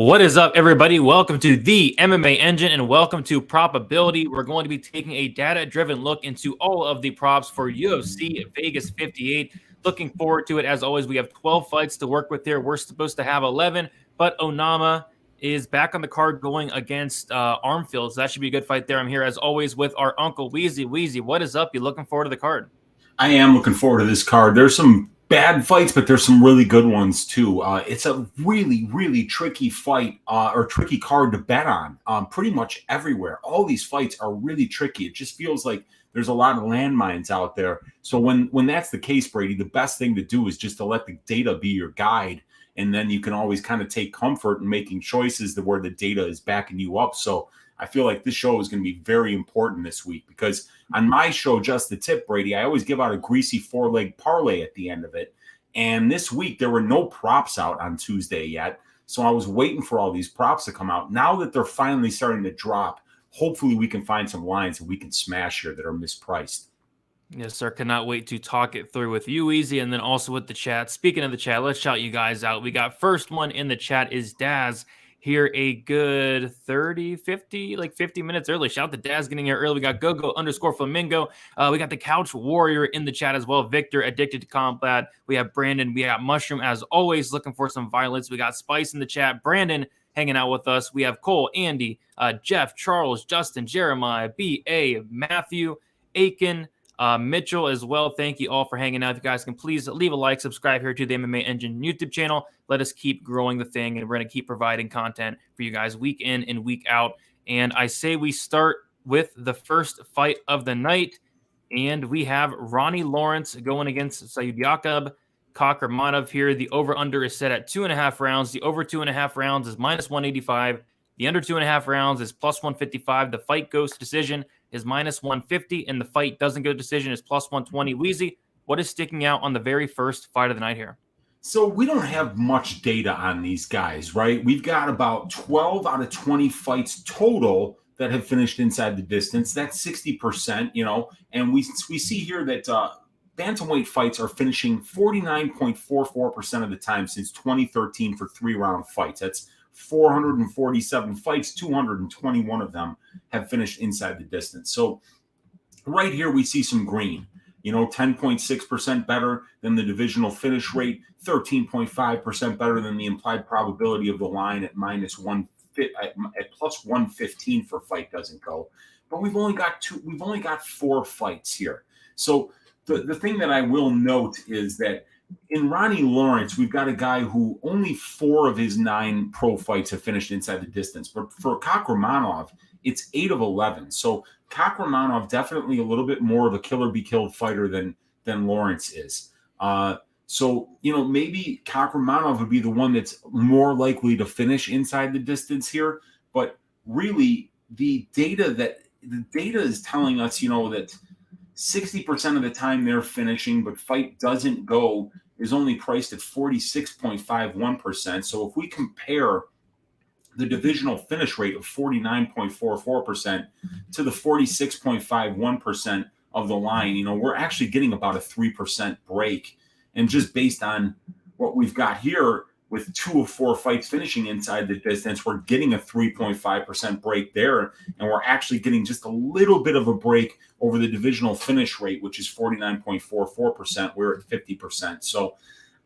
What is up, everybody? Welcome to the MMA Engine and welcome to Propability. We're going to be taking a data-driven look into all of the props for UFC Vegas 58. Looking forward to it. As always, we have 12 fights to work with here. We're supposed to have 11, but Onama is back on the card going against Armfield, so that should be a good fight there. I'm here, as always, with our Uncle Weezy. Weezy, what is up? You looking forward to the card? I am looking forward to this card. There's some bad fights, but there's some really good ones too. It's a really, really tricky fight or tricky card to bet on pretty much everywhere. All these fights are really tricky. It just feels like there's a lot of landmines out there. So when that's the case, Brady, the best thing to do is just to let the data be your guide. And then you can always kind of take comfort in making choices that where the data is backing you up. So I feel like this show is going to be very important this week because on my show, Just the Tip, Brady, I always give out a greasy 4-leg parlay at the end of it. And this week, there were no props out on Tuesday yet. So I was waiting for all these props to come out. Now that they're finally starting to drop, hopefully we can find some lines that we can smash here that are mispriced. Yes, sir. Cannot wait to talk it through with you, Easy, and then also with the chat. Speaking of the chat, let's shout you guys out. We got first one in the chat is Daz. Here a good 50 minutes early. Shout out to Daz getting here early. We got Gogo_Flamingo. We got the Couch Warrior in the chat as well. Victor, Addicted to Combat. We have Brandon. We got Mushroom, as always, looking for some violence. We got Spice in the chat. Brandon hanging out with us. We have Cole, Andy, Jeff, Charles, Justin, Jeremiah, B.A., Matthew, Aiken, Mitchell as well. Thank you all for hanging out. If you guys can please leave a like, subscribe here to the MMA Engine YouTube channel. Let us keep growing the thing, and we're going to keep providing content for you guys week in and week out. And I say we start with the first fight of the night, and we have Ronnie Lawrence going against Sayudyakub Kakhramonov here. The over-under is set at 2.5 rounds. The over 2.5 rounds is minus 185. The under 2.5 rounds is plus 155. The fight goes to decision is minus 150, and the fight doesn't go to decision is plus 120. Weezy, what is sticking out on the very first fight of the night here? So we don't have much data on these guys, right? We've got about 12 out of 20 fights total that have finished inside the distance. That's 60%, and we see here that bantamweight fights are finishing 49.44% of the time since 2013 for 3-round fights. That's 447 fights, 221 of them have finished inside the distance. So right here, we see some green, 10.6% better than the divisional finish rate, 13.5% better than the implied probability of the line at plus 115 for fight doesn't go. But we've only got 4 fights here. So the thing that I will note is that in Ronnie Lawrence, we've got a guy who only 4 of his 9 pro fights have finished inside the distance. But for Kakhramonov, it's 8 of 11. So Kakhramonov definitely a little bit more of a killer-be-killed fighter than Lawrence is. So maybe Kakhramonov would be the one that's more likely to finish inside the distance here. But really, the data is telling us, that 60% of the time they're finishing, but fight doesn't go is only priced at 46.51%. So if we compare the divisional finish rate of 49.44% to the 46.51% of the line, we're actually getting about a 3% break. And just based on what we've got here, with 2 of 4 fights finishing inside the distance, we're getting a 3.5% break there. And we're actually getting just a little bit of a break over the divisional finish rate, which is 49.44%. We're at 50%. So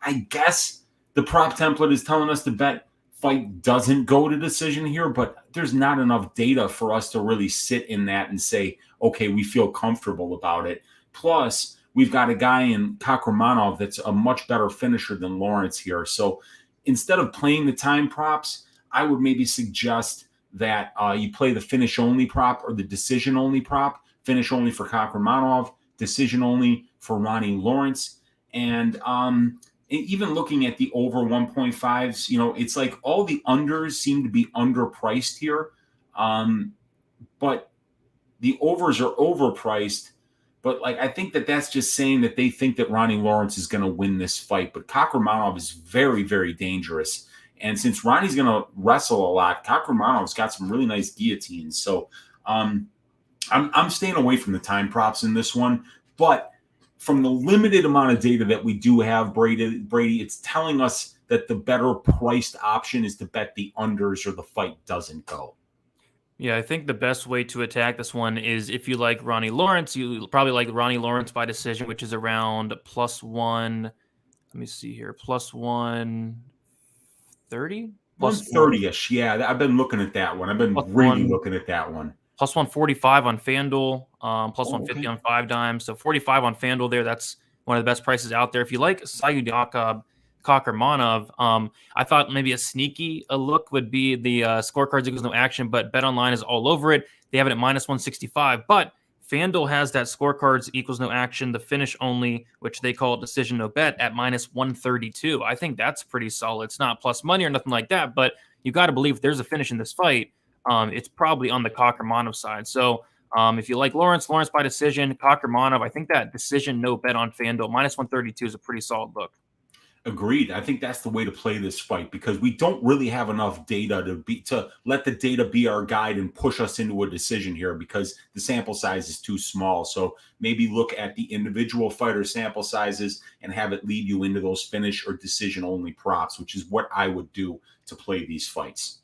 I guess the prop template is telling us to bet fight doesn't go to decision here, but there's not enough data for us to really sit in that and say, okay, we feel comfortable about it. Plus, we've got a guy in Kakhramonov that's a much better finisher than Lawrence here. So instead of playing the time props, I would maybe suggest that you play the finish only prop or the decision only prop. Finish only for Kakhramonov, decision only for Ronnie Lawrence. And even looking at the over 1.5s, it's like all the unders seem to be underpriced here. But the overs are overpriced. But I think that's just saying that they think that Ronnie Lawrence is going to win this fight. But Kakhramonov is very, very dangerous. And since Ronnie's going to wrestle a lot, Kakhramonov's got some really nice guillotines. So I'm staying away from the time props in this one. But from the limited amount of data that we do have, Brady, it's telling us that the better priced option is to bet the unders or the fight doesn't go. Yeah, I think the best way to attack this one is if you like Ronnie Lawrence, you probably like Ronnie Lawrence by decision, which is around +1. Let me see here, +130, +130-ish. Yeah, I've been looking at that one. I've been really looking at that one. +145 on FanDuel, +150 okay. on 5 Dimes. So 45 on FanDuel there. That's one of the best prices out there. If you like Sayudakab Kakhramonov, I thought maybe a sneaky look would be the scorecards equals no action, but BetOnline is all over it. They have it at -165, but FanDuel has that scorecards equals no action, the finish only, which they call decision no bet, at -132. I think that's pretty solid. It's not plus money or nothing like that, but you got to believe if there's a finish in this fight, it's probably on the Kakhramonov side. So if you like Lawrence by decision, Kakhramonov, I think that decision no bet on FanDuel -132 is a pretty solid look. Agreed. I think that's the way to play this fight because we don't really have enough data to let the data be our guide and push us into a decision here because the sample size is too small. So maybe look at the individual fighter sample sizes and have it lead you into those finish or decision only props, which is what I would do to play these fights.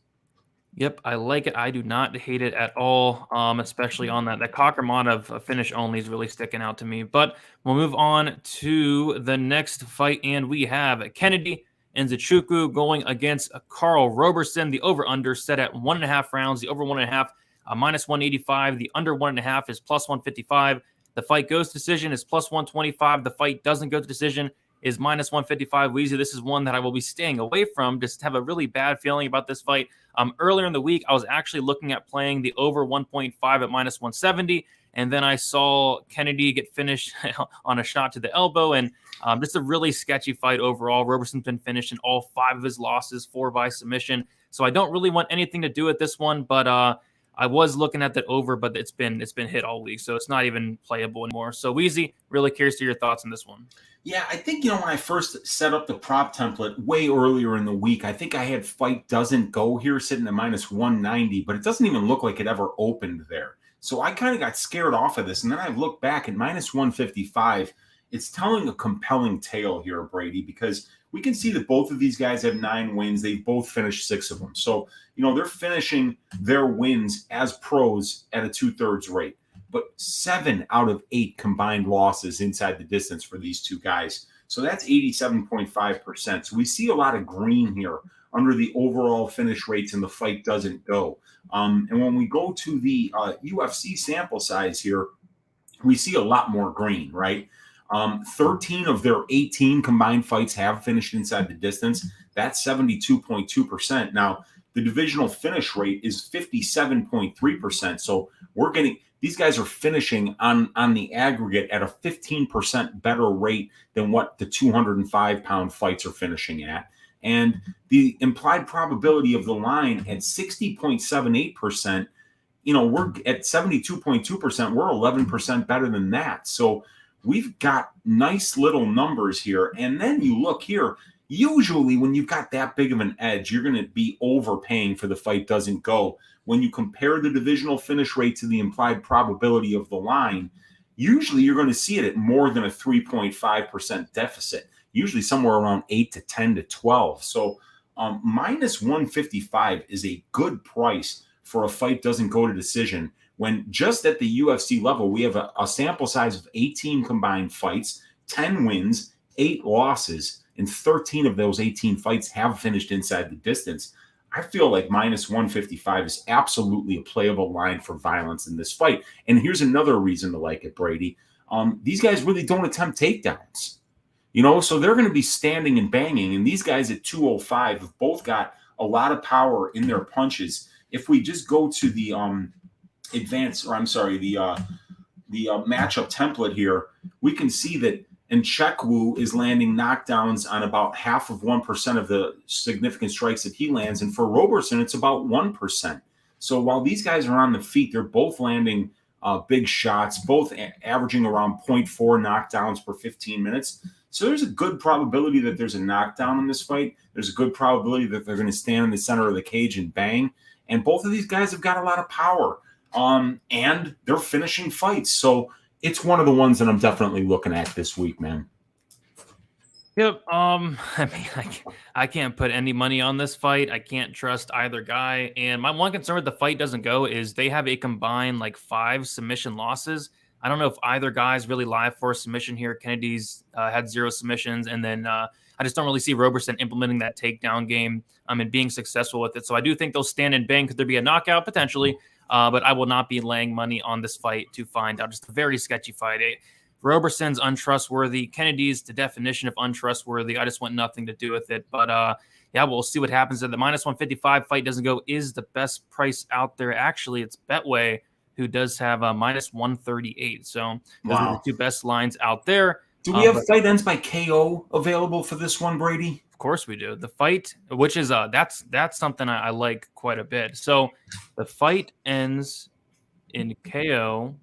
Yep, I like it. I do not hate it at all, especially on that. That Kakhramonov finish only is really sticking out to me. But we'll move on to the next fight, and we have Kennedy Nzechukwu going against Karl Roberson. The over-under set at 1.5 rounds. The over 1.5, -185. The under 1.5 is +155. The fight goes to decision is +125. The fight doesn't go to decision is -155. Weezy, this is one that I will be staying away from. Just have a really bad feeling about this fight. Earlier in the week, I was actually looking at playing the over 1.5 at -170, and then I saw Kennedy get finished on a shot to the elbow, and just a really sketchy fight overall. Roberson's been finished in all 5 of his losses, 4 by submission, so I don't really want anything to do with this one, but I was looking at that over, but it's been hit all week, so it's not even playable anymore. So Weezy, really curious to your thoughts on this one. Yeah, I think, when I first set up the prop template way earlier in the week, I think I had fight doesn't go here sitting at -190, but it doesn't even look like it ever opened there. So I kind of got scared off of this. And then I looked back at -155. It's telling a compelling tale here, Brady, because we can see that both of these guys have 9 wins. They've both finished 6 of them. So, they're finishing their wins as pros at a 2/3 rate. But 7 out of 8 combined losses inside the distance for these two guys. So that's 87.5%. So we see a lot of green here under the overall finish rates and the fight doesn't go. And when we go to the UFC sample size here, we see a lot more green, right? 13 of their 18 combined fights have finished inside the distance. That's 72.2%. Now, the divisional finish rate is 57.3%. So we're getting... These guys are finishing on the aggregate at a 15% better rate than what the 205-pound fights are finishing at. And the implied probability of the line at 60.78%, we're at 72.2%. We're 11% better than that. So we've got nice little numbers here. And then you look here. Usually when you've got that big of an edge, you're going to be overpaying for the fight doesn't go. When you compare the divisional finish rate to the implied probability of the line, usually you're going to see it at more than a 3.5% deficit, usually somewhere around 8 to 10 to 12. So -155 is a good price for a fight doesn't go to decision when just at the UFC level, we have a sample size of 18 combined fights, 10 wins, 8 losses, and 13 of those 18 fights have finished inside the distance. I feel like -155 is absolutely a playable line for violence in this fight. And here's another reason to like it, Brady. These guys really don't attempt takedowns, so they're going to be standing and banging. And these guys at 205 have both got a lot of power in their punches. If we just go to the matchup template here, we can see that Nzechukwu is landing knockdowns on about 0.5% of the significant strikes that he lands. And for Roberson, it's about 1%. So while these guys are on the feet, they're both landing big shots, both averaging around 0.4 knockdowns per 15 minutes. So there's a good probability that there's a knockdown in this fight. There's a good probability that they're going to stand in the center of the cage and bang. And both of these guys have got a lot of power. And they're finishing fights. So it's one of the ones that I'm definitely looking at this week, man. Yep. I mean, I can't put any money on this fight. I can't trust either guy. And my one concern with the fight doesn't go is they have a combined like 5 submission losses. I don't know if either guy's really live for a submission here. Kennedy's had 0 submissions, and then I just don't really see Roberson implementing that takedown game and being successful with it. So I do think they'll stand and bang. Could there be a knockout potentially? But I will not be laying money on this fight to find out. Just a very sketchy fight. Roberson's untrustworthy. Kennedy's the definition of untrustworthy. I just want nothing to do with it. But yeah, we'll see what happens. The minus 155 fight doesn't go is the best price out there. Actually, it's Betway, who does have a minus 138. So those are the 2 best lines out there. Do we have fight ends by KO available for this one, Brady? Of course we do. The fight, which is that's something I like quite a bit. So the fight ends in KO.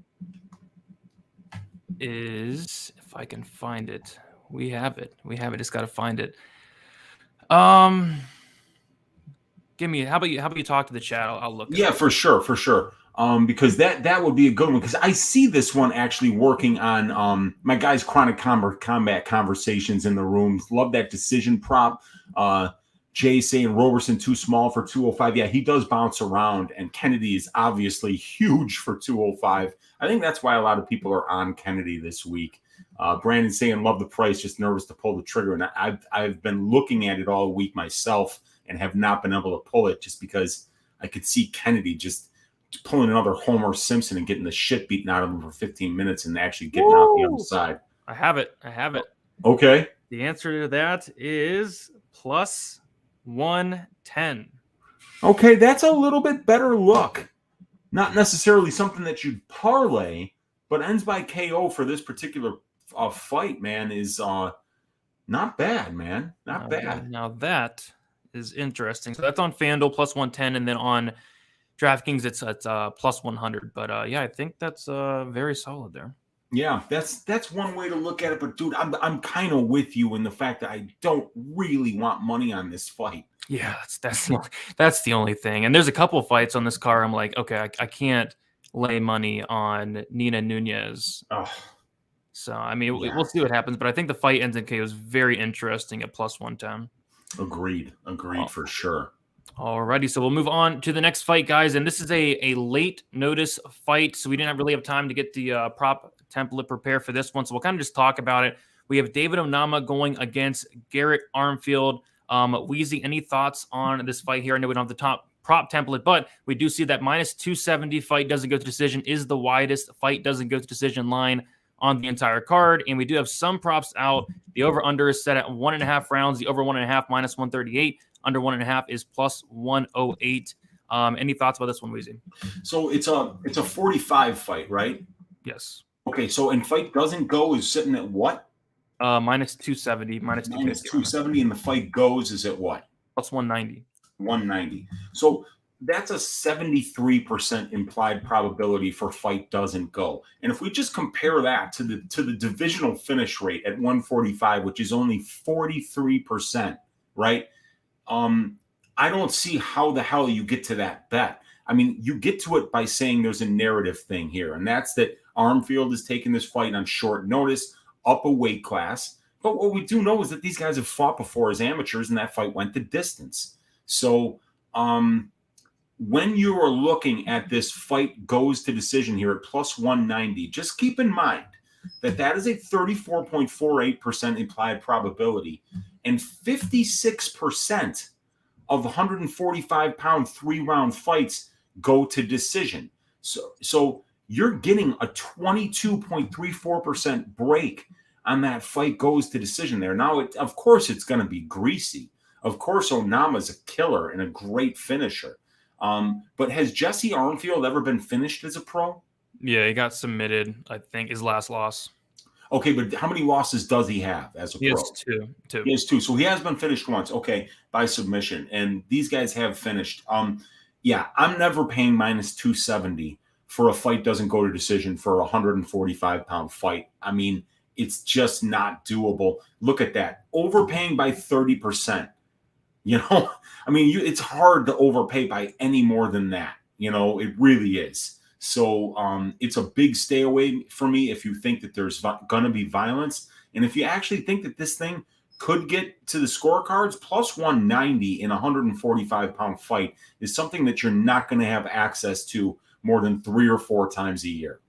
Is, if I can find it, we have it. Just got to find it. Give me. How about you talk to the chat? I'll look. Yeah, for sure. Because that would be a good one. Because I see this one actually working on my guys' Chronic Combat Conversations in the room. Love that decision prop. Jay saying Roberson too small for 205. Yeah, he does bounce around, and Kennedy is obviously huge for 205. I think that's why a lot of people are on Kennedy this week. Brandon saying love the price, just nervous to pull the trigger. And I've been looking at it all week myself and have not been able to pull it just because I could see Kennedy just pulling another Homer Simpson and getting the shit beaten out of him for 15 minutes and actually getting out the other side. I have it. Okay. The answer to that is plus 110. Okay, that's a little bit better look. Not necessarily something that you'd parlay, but ends by KO for this particular fight, man, is not bad, man. Not bad. Now that is interesting. So that's on FanDuel plus 110, and then on DraftKings it's plus 100. But yeah, I think that's very solid there. Yeah, that's one way to look at it. But dude, I'm kind of with you in the fact that I don't really want money on this fight. Yeah, that's the only thing. And there's a couple of fights on this card. I'm like, okay, I can't lay money on Nina Nunes. Oh. So I mean, we'll see what happens. But I think the fight ends in KO is very interesting at plus 110. Agreed for sure. Alrighty, so we'll move on to the next fight, guys. And this is a late notice fight, so we didn't really have time to get the prop template prepared for this one. So we'll kind of just talk about it. We have David Onama going against Garrett Armfield. Weezy, any thoughts on this fight here? I know we don't have the top prop template, but we do see that minus 270 fight doesn't go to decision is the widest fight doesn't go to decision line on the entire card. And we do have some props out. The over-under is set at 1.5 rounds. The over 1.5 minus 138. Under 1.5 is plus 108. Any thoughts about this one, Weezy? So it's a 45 fight, right? Yes. Okay, so and fight doesn't go is sitting at what? Minus 270, minus 270, and the fight goes is at what? Plus 190. 190. So that's a 73% implied probability for fight doesn't go. And if we just compare that to the divisional finish rate at 145, which is only 43%, right? I don't see how the hell you get to that bet. I mean, you get to it by saying there's a narrative thing here, and that's that Armfield is taking this fight on short notice, up a weight class. But what we do know is that these guys have fought before as amateurs, and that fight went the distance. So when you are looking at this fight goes to decision here at plus 190, just keep in mind that is a 34.48% implied probability, and 56% of 145-pound 3-round fights go to decision. So you're getting a 22.34% break on that fight goes to decision there. Now, of course, it's going to be greasy. Of course, Onama's a killer and a great finisher. But has Jesse Armfield ever been finished as a pro? Yeah, he got submitted, I think, his last loss. Okay, but how many losses does he have as a pro? He has two. He has 2. So he has been finished once, okay, by submission. And these guys have finished. Yeah, I'm never paying minus 270 for a fight doesn't go to decision for a 145-pound fight. I mean, it's just not doable. Look at that. Overpaying by 30%. You know, I mean, it's hard to overpay by any more than that. You know, it really is. So it's a big stay away for me if you think that there's going to be violence. And if you actually think that this thing could get to the scorecards, plus 190 in a 145-pound fight is something that you're not going to have access to more than 3 or 4 times a year.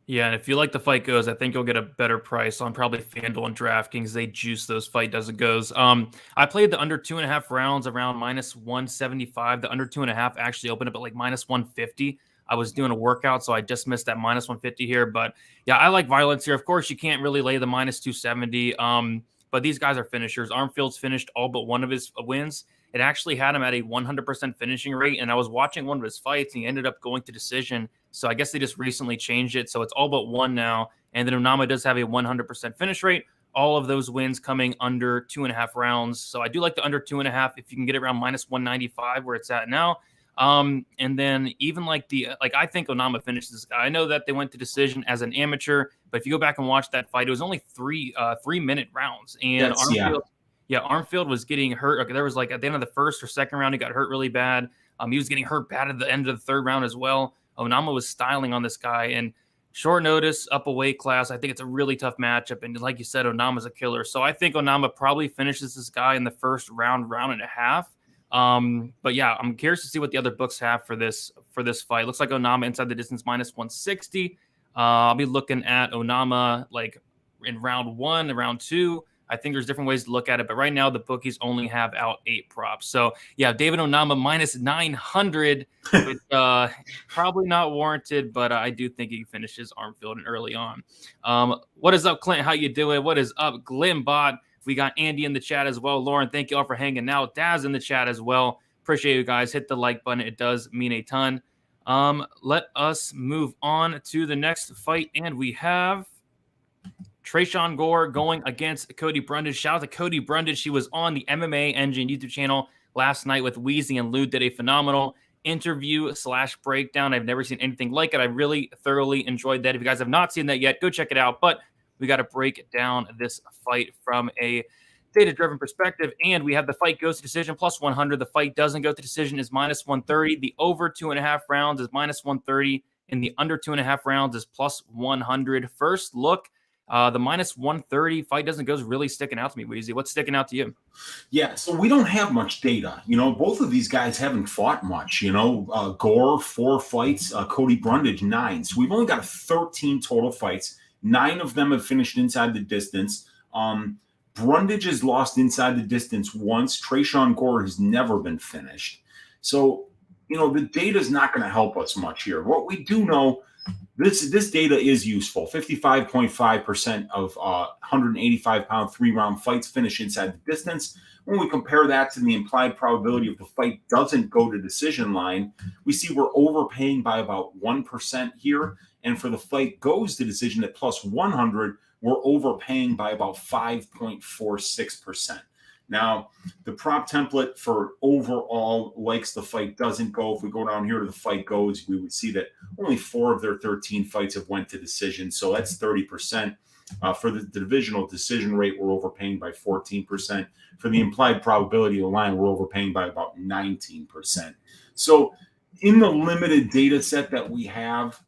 Yeah, and if you like the fight goes, I think you'll get a better price on probably FanDuel and DraftKings. They juice those fight as it goes. I played the under 2.5 rounds around minus 175. The under 2.5 actually opened up at like minus 150. I was doing a workout, so I just missed that minus 150 here. But yeah, I like violence here. Of course, you can't really lay the minus 270. But these guys are finishers. Armfield's finished all but one of his wins. It actually had him at a 100% finishing rate. And I was watching one of his fights, and he ended up going to decision. So I guess they just recently changed it. So it's all but one now. And then Onama does have a 100% finish rate. All of those wins coming under 2.5 rounds. So I do like the under 2.5 if you can get it around minus 195 where it's at now. And then even like I think Onama finishes this guy. I know that they went to decision as an amateur, but if you go back and watch that fight, it was only 3-minute rounds. And Armfield was getting hurt. Okay, there was like at the end of the first or second round, he got hurt really bad. He was getting hurt bad at the end of the third round as well. Onama was styling on this guy, and short notice, up a weight class. I think it's a really tough matchup. And like you said, Onama's a killer. So I think Onama probably finishes this guy in the first round and a half. But yeah, I'm curious to see what the other books have for this fight. Looks like Onama inside the distance minus 160. I'll be looking at Onama like in round 1, round 2. I think there's different ways to look at it, but right now the bookies only have out 8 props. So yeah, David Onama minus 900, with, probably not warranted, but I do think he finishes Armfield and early on. What is up, Clint? How you doing? What is up, Glimbot? We got Andy in the chat as well. Lauren, thank you all for hanging out. Daz in the chat as well. Appreciate you guys. Hit the like button. It does mean a ton. Let us move on to the next fight, and we have Tresean Gore going against Cody Brundage. Shout out to Cody Brundage. She was on the MMA Engine YouTube channel last night with Weezy and Lou. Did a phenomenal interview/breakdown. I've never seen anything like it. I really thoroughly enjoyed that. If you guys have not seen that yet, go check it out. But we got to break down this fight from a data-driven perspective. And we have the fight goes to decision plus 100. The fight doesn't go to decision is minus 130. The over 2.5 rounds is minus 130. And the under 2.5 rounds is plus 100. First look. The minus 130 fight doesn't go is really sticking out to me, Weezy. What's sticking out to you? Yeah, so we don't have much data. Both of these guys haven't fought much. Gore, 4 fights, Cody Brundage, 9. So we've only got 13 total fights. 9 of them have finished inside the distance. Brundage has lost inside the distance once. Tresean Gore has never been finished. So, the data is not going to help us much here. What we do know, This data is useful. 55.5% of 185-pound 3-round fights finish inside the distance. When we compare that to the implied probability of the fight doesn't go to decision line, we see we're overpaying by about 1% here. And for the fight goes to decision at plus 100, we're overpaying by about 5.46%. Now, the prop template for overall likes the fight doesn't go. If we go down here to the fight goes, we would see that only 4 of their 13 fights have went to decision. So that's 30%. For the divisional decision rate, we're overpaying by 14%. For the implied probability of the line, we're overpaying by about 19%. So in the limited data set that we have,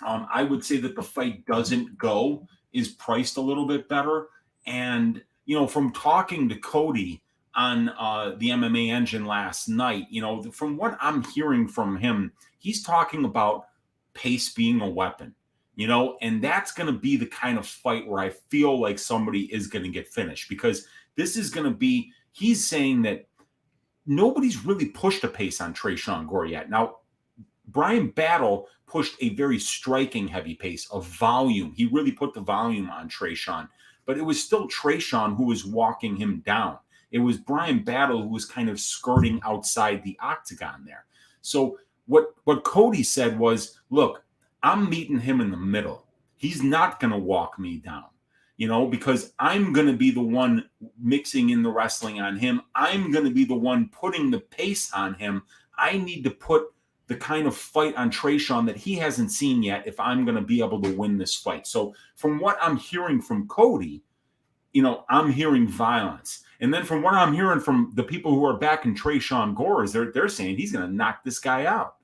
I would say that the fight doesn't go is priced a little bit better. And from talking to Cody on the MMA Engine last night, from what I'm hearing from him, he's talking about pace being a weapon, and that's going to be the kind of fight where I feel like somebody is going to get finished, because this is going to be, he's saying that nobody's really pushed a pace on Tresean Gore yet. Now, Brian Battle pushed a very striking heavy pace of volume. He really put the volume on Tresean. But it was still Tresean who was walking him down. It was Brian Battle who was kind of skirting outside the octagon there. So what Cody said was, look, I'm meeting him in the middle. He's not going to walk me down, because I'm going to be the one mixing in the wrestling on him. I'm going to be the one putting the pace on him. I need to put the kind of fight on Tresean that he hasn't seen yet if I'm going to be able to win this fight. So from what I'm hearing from Cody, I'm hearing violence. And then from what I'm hearing from the people who are backing Tresean Gore is they're saying he's going to knock this guy out.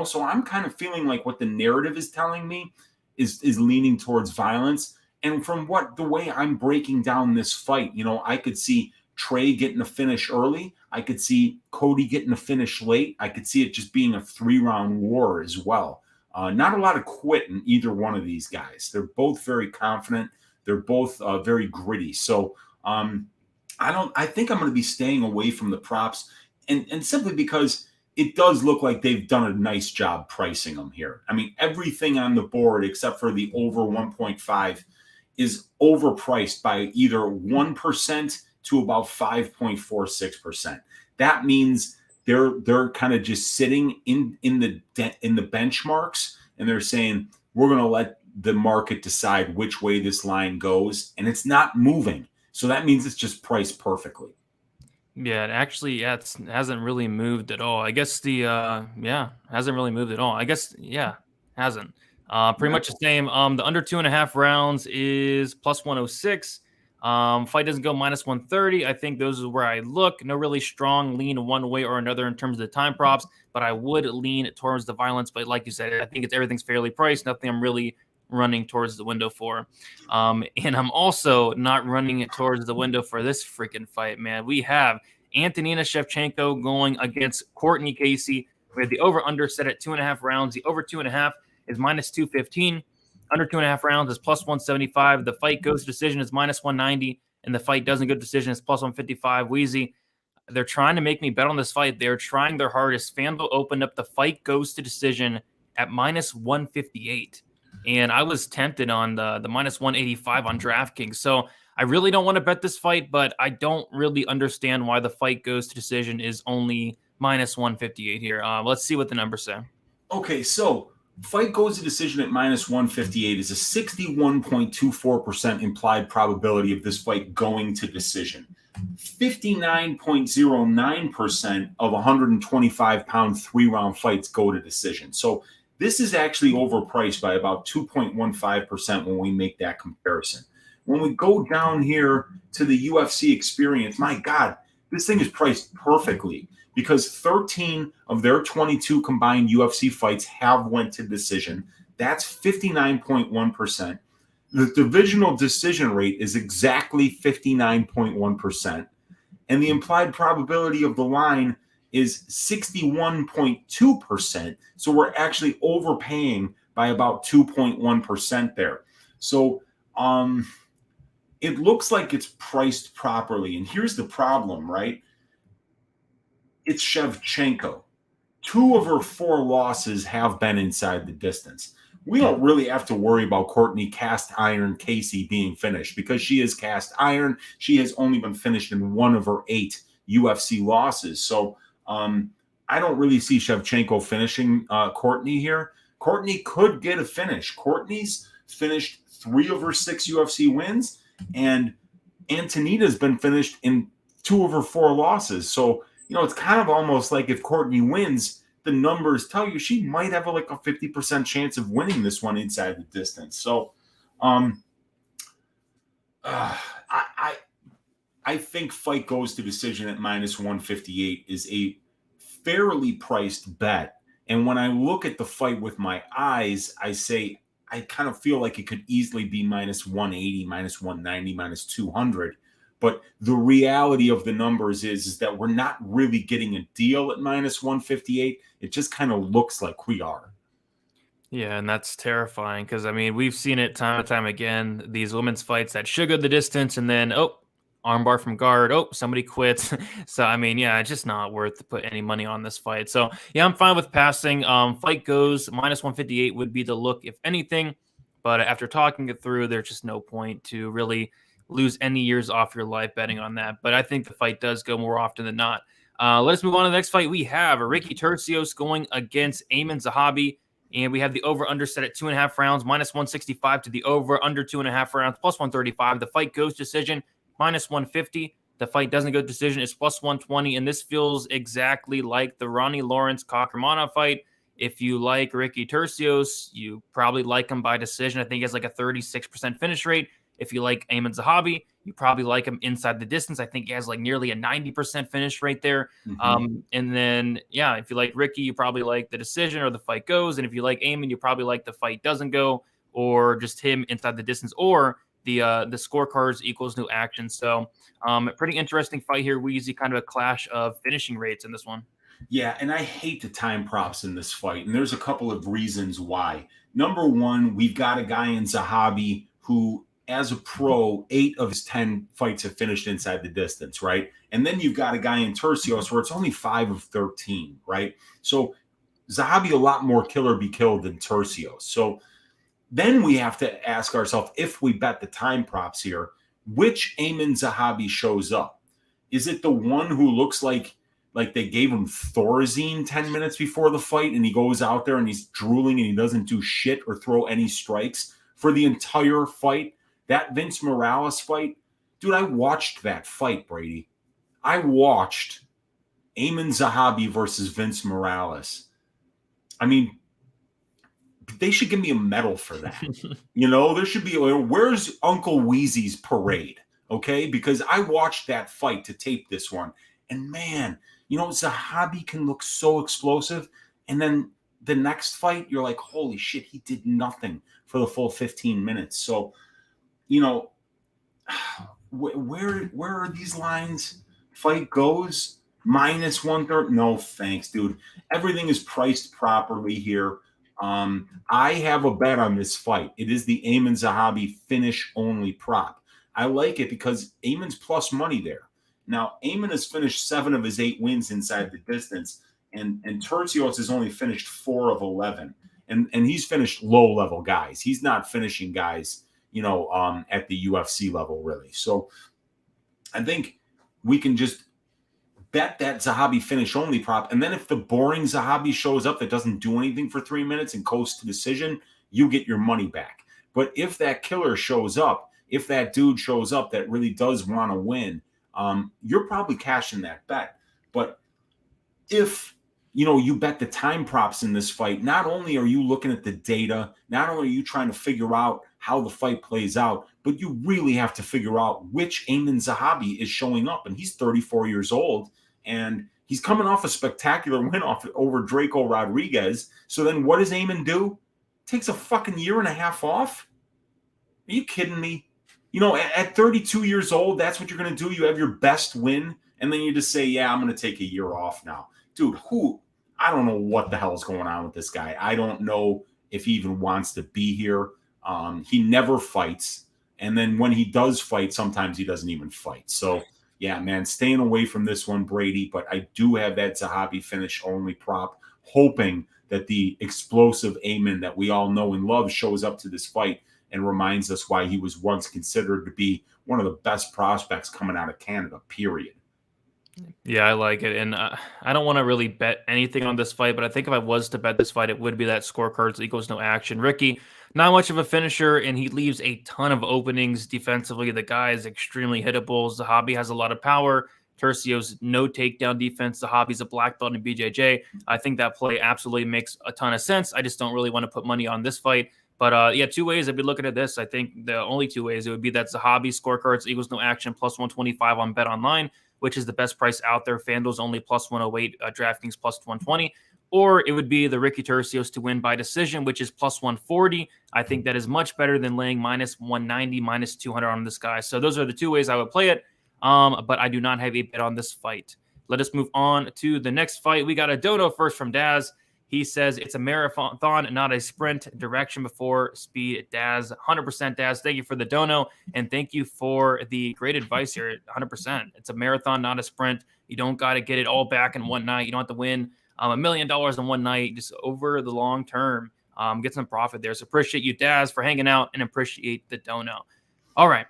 So I'm kind of feeling like what the narrative is telling me is leaning towards violence. And from the way I'm breaking down this fight, I could see Trey getting a finish early. I could see Cody getting a finish late. I could see it just being a 3-round war as well. Not a lot of quit in either one of these guys. They're both very confident. They're both very gritty. So I think I'm going to be staying away from the props, and simply because it does look like they've done a nice job pricing them here. I mean, everything on the board except for the over 1.5 is overpriced by either 1% to about 5.46%. That means they're kind of just sitting in the benchmarks, and they're saying we're going to let the market decide which way this line goes, and it's not moving. So that means it's just priced perfectly. Yeah, it hasn't really moved at all. I guess hasn't really moved at all. I guess, hasn't. Pretty much the same. The under 2.5 rounds is plus 106. Fight doesn't go minus 130. I think those is where I look. No really strong lean one way or another in terms of the time props, but I would lean towards the violence. But like you said, I think everything's fairly priced. Nothing I'm really running towards the window for. And I'm also not running it towards the window for this freaking fight, man. We have Antonina Shevchenko going against Courtney Casey. We have the over-under set at 2.5 rounds. The over 2.5 is minus 215. Under 2.5 rounds is plus 175. The fight goes to decision is minus 190, and the fight doesn't go to decision is plus 155. Weezy, they're trying to make me bet on this fight. They're trying their hardest. FanDuel opened up the fight goes to decision at minus 158, and I was tempted on the minus 185 on DraftKings. So I really don't want to bet this fight, but I don't really understand why the fight goes to decision is only minus 158 here. Let's see what the numbers say. Okay, so fight goes to decision at minus 158 is a 61.24% implied probability of this fight going to decision. 59.09% of 125-pound 3-round fights go to decision. So this is actually overpriced by about 2.15% when we make that comparison. When we go down here to the UFC experience, my God, this thing is priced perfectly, because 13 of their 22 combined UFC fights have went to decision. That's 59.1%. The divisional decision rate is exactly 59.1%. And the implied probability of the line is 61.2%. So we're actually overpaying by about 2.1% there. So it looks like it's priced properly. And here's the problem, right? It's Shevchenko. 2 of her 4 losses have been inside the distance. We don't really have to worry about Courtney Cast Iron Casey being finished, because she is cast iron. She has only been finished in 1 of her 8 UFC losses. So I don't really see Shevchenko finishing Courtney here. Courtney could get a finish. Courtney's finished 3 of her 6 UFC wins, and Antonina's been finished in 2 of her 4 losses. So it's kind of almost like if Courtney wins, the numbers tell you she might have a 50% chance of winning this one inside the distance. So I think fight goes to decision at minus 158 is a fairly priced bet. And when I look at the fight with my eyes, I say I kind of feel like it could easily be minus 180, minus 190, minus 200. But the reality of the numbers is that we're not really getting a deal at minus 158. It just kind of looks like we are. Yeah, and that's terrifying because, I mean, we've seen it time and time again, these women's fights that should go the distance and then, armbar from guard. Somebody quits. So, I mean, it's just not worth to put any money on this fight. So, I'm fine with passing. Fight goes minus 158 would be the look, if anything. But after talking it through, there's just no point to really lose any years off your life betting on that. But I think the fight does go more often than not. Let us move on to the next fight. We have Ricky Turcios going against Aiemann Zahabi. And we have the over-under set at 2.5 rounds, minus 165 to the over, under 2.5 rounds, plus 135. The fight goes decision, minus 150. The fight doesn't go decision, it's plus 120. And this feels exactly like the Ronnie Lawrence Kakrmanov fight. If you like Ricky Turcios, you probably like him by decision. I think he has a 36% finish rate. If you like Aiemann Zahabi, you probably like him inside the distance. I think he has nearly a 90% finish rate there. Mm-hmm. And then, if you like Ricky, you probably like the decision or the fight goes. And if you like Aiemann, you probably like the fight doesn't go or just him inside the distance. Or the scorecards equals no action. So pretty interesting fight here, Weezy. Kind of a clash of finishing rates in this one. Yeah, and I hate the time props in this fight, and there's a couple of reasons why. Number one, we've got a guy in Zahabi who, as a pro, 8 of his 10 fights have finished inside the distance, right? And then you've got a guy in Turcios where it's only 5 of 13, right? So Zahabi a lot more killer be killed than Turcios. So then we have to ask ourselves, if we bet the time props here, which Aiemann Zahabi shows up? Is it the one who looks like they gave him Thorazine 10 minutes before the fight and he goes out there and he's drooling and he doesn't do shit or throw any strikes for the entire fight? That Vince Morales fight, dude, I watched that fight, Brady. I watched Aiemann Zahabi versus Vince Morales. I mean, they should give me a medal for that. There should be, where's Uncle Weezy's parade? Okay, because I watched that fight to tape this one. And man, Zahabi can look so explosive. And then the next fight, you're like, holy shit, he did nothing for the full 15 minutes. So, where are these lines? Fight goes -130. No, thanks, dude. Everything is priced properly here. I have a bet on this fight. It is the Aiemann Zahabi finish only prop. I like it because Aimann's plus money there. Now, Aiemann has finished 7 of his 8 wins inside the distance, and Turcios has only finished 4 of 11. And he's finished low-level guys. He's not finishing guys, at the UFC level, really. So I think we can just bet that Zahabi finish only prop. And then if the boring Zahabi shows up that doesn't do anything for 3 minutes and coasts to decision, you get your money back. But if that killer shows up, if that dude shows up that really does want to win, you're probably cashing that bet. But if you bet the time props in this fight, not only are you looking at the data, not only are you trying to figure out how the fight plays out, but you really have to figure out which Aiemann Zahabi is showing up. And he's 34 years old, and he's coming off a spectacular win over Draco Rodriguez. So then what does Aiemann do? Takes a fucking year and a half off? Are you kidding me? At 32 years old, that's what you're going to do? You have your best win, and then you just say, yeah, I'm going to take a year off now. Dude, I don't know what the hell is going on with this guy. I don't know if he even wants to be here. He never fights. And then when he does fight, sometimes he doesn't even fight. So, yeah, man, staying away from this one, Brady. But I do have that Zahabi finish only prop, hoping that the explosive Aiemann that we all know and love shows up to this fight and reminds us why he was once considered to be one of the best prospects coming out of Canada, period. Yeah, I like it. And I don't want to really bet anything on this fight, but I think if I was to bet this fight, it would be that scorecards equals no action. Ricky, not much of a finisher, and he leaves a ton of openings defensively. The guy is extremely hittable. Zahabi has a lot of power. Turcios, no takedown defense. Zahabi's a black belt in BJJ. I think that play absolutely makes a ton of sense. I just don't really want to put money on this fight. But yeah, 2 ways I'd be looking at this. I think the only 2 ways it would be that Zahabi scorecards equals no action plus 125 on Bet Online, which is the best price out there. FanDuel's only plus 108, DraftKings plus 120. Or it would be the Ricky Turcios to win by decision, which is plus 140. I think that is much better than laying minus 190, minus 200 on this guy. So those are the 2 ways I would play it. But I do not have a bet on this fight. Let us move on to the next fight. We got a dono first from Daz. He says it's a marathon, not a sprint. Direction before speed. Daz, 100% Daz. Thank you for the dono, and thank you for the great advice here. 100%. It's a marathon, not a sprint. You don't got to get it all back in one night. You don't have to win $1 million in one night. Just over the long term, get some profit there. So appreciate you, Daz, for hanging out, and appreciate the dono. All right.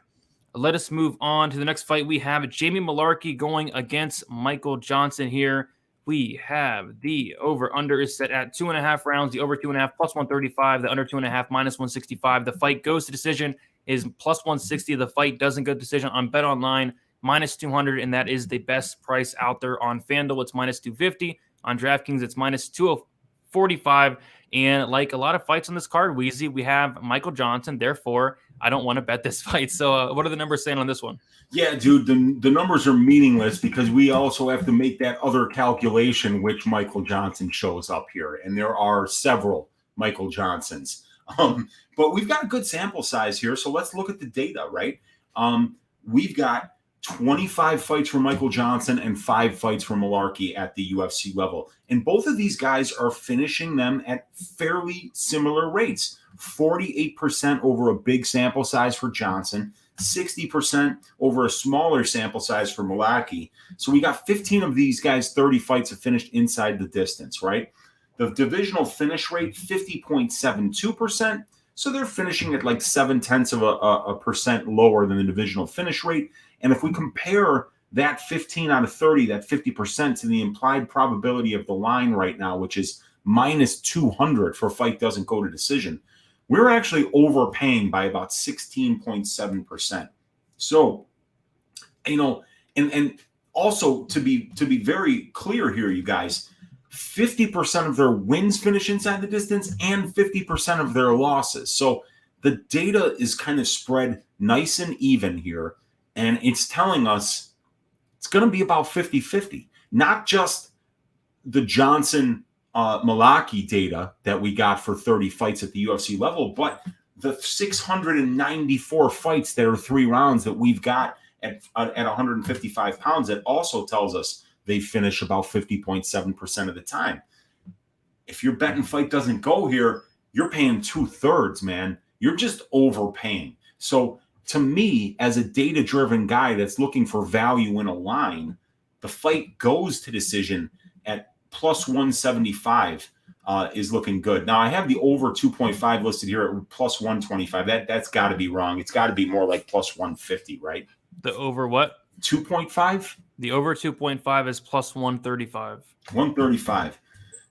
Let us move on to the next fight. We have Jaimie Mullarkey going against Michael Johnson here. We have the over-under is set at 2.5 rounds, the over 2.5 plus 135, the under 2.5 minus 165. The fight goes to decision is plus 160. The fight doesn't go to decision on Bet Online, minus 200, and that is the best price out there on FanDuel. It's minus 250. On DraftKings, it's minus 245. And like a lot of fights on this card, Weezy, we have Michael Johnson. Therefore, I don't want to bet this fight. So what are the numbers saying on this one? Yeah, dude, the numbers are meaningless because we also have to make that other calculation which Michael Johnson shows up here. And there are several Michael Johnsons. But we've got a good sample size here, so let's look at the data, right? We've got 25 fights for Michael Johnson and 5 fights for Mullarkey at the UFC level. And both of these guys are finishing them at fairly similar rates. 48% over a big sample size for Johnson, 60% over a smaller sample size for Mullarkey. So we got 15 of these guys, 30 fights have finished inside the distance, right? The divisional finish rate, 50.72%. So they're finishing at like 0.7% lower than the divisional finish rate. And if we compare that 15 out of 30, that 50% to the implied probability of the line right now, which is minus 200 for a fight doesn't go to decision, we're actually overpaying by about 16.7%. So, and also to be very clear here, you guys, 50% of their wins finish inside the distance and 50% of their losses. So the data is kind of spread nice and even here. And it's telling us it's going to be about 50-50, not just the Johnson Mullarkey data that we got for 30 fights at the UFC level, but the 694 fights that are 3 rounds that we've got at 155 pounds, that also tells us they finish about 50.7% of the time. If your betting fight doesn't go here, you're paying 2/3, man. You're just overpaying. So to me, as a data-driven guy that's looking for value in a line, the fight goes to decision at plus 175 is looking good. Now, I have the over 2.5 listed here at plus 125. That's got to be wrong. It's got to be more like plus 150, right? The over what? 2.5? The over 2.5 is plus 135. 135.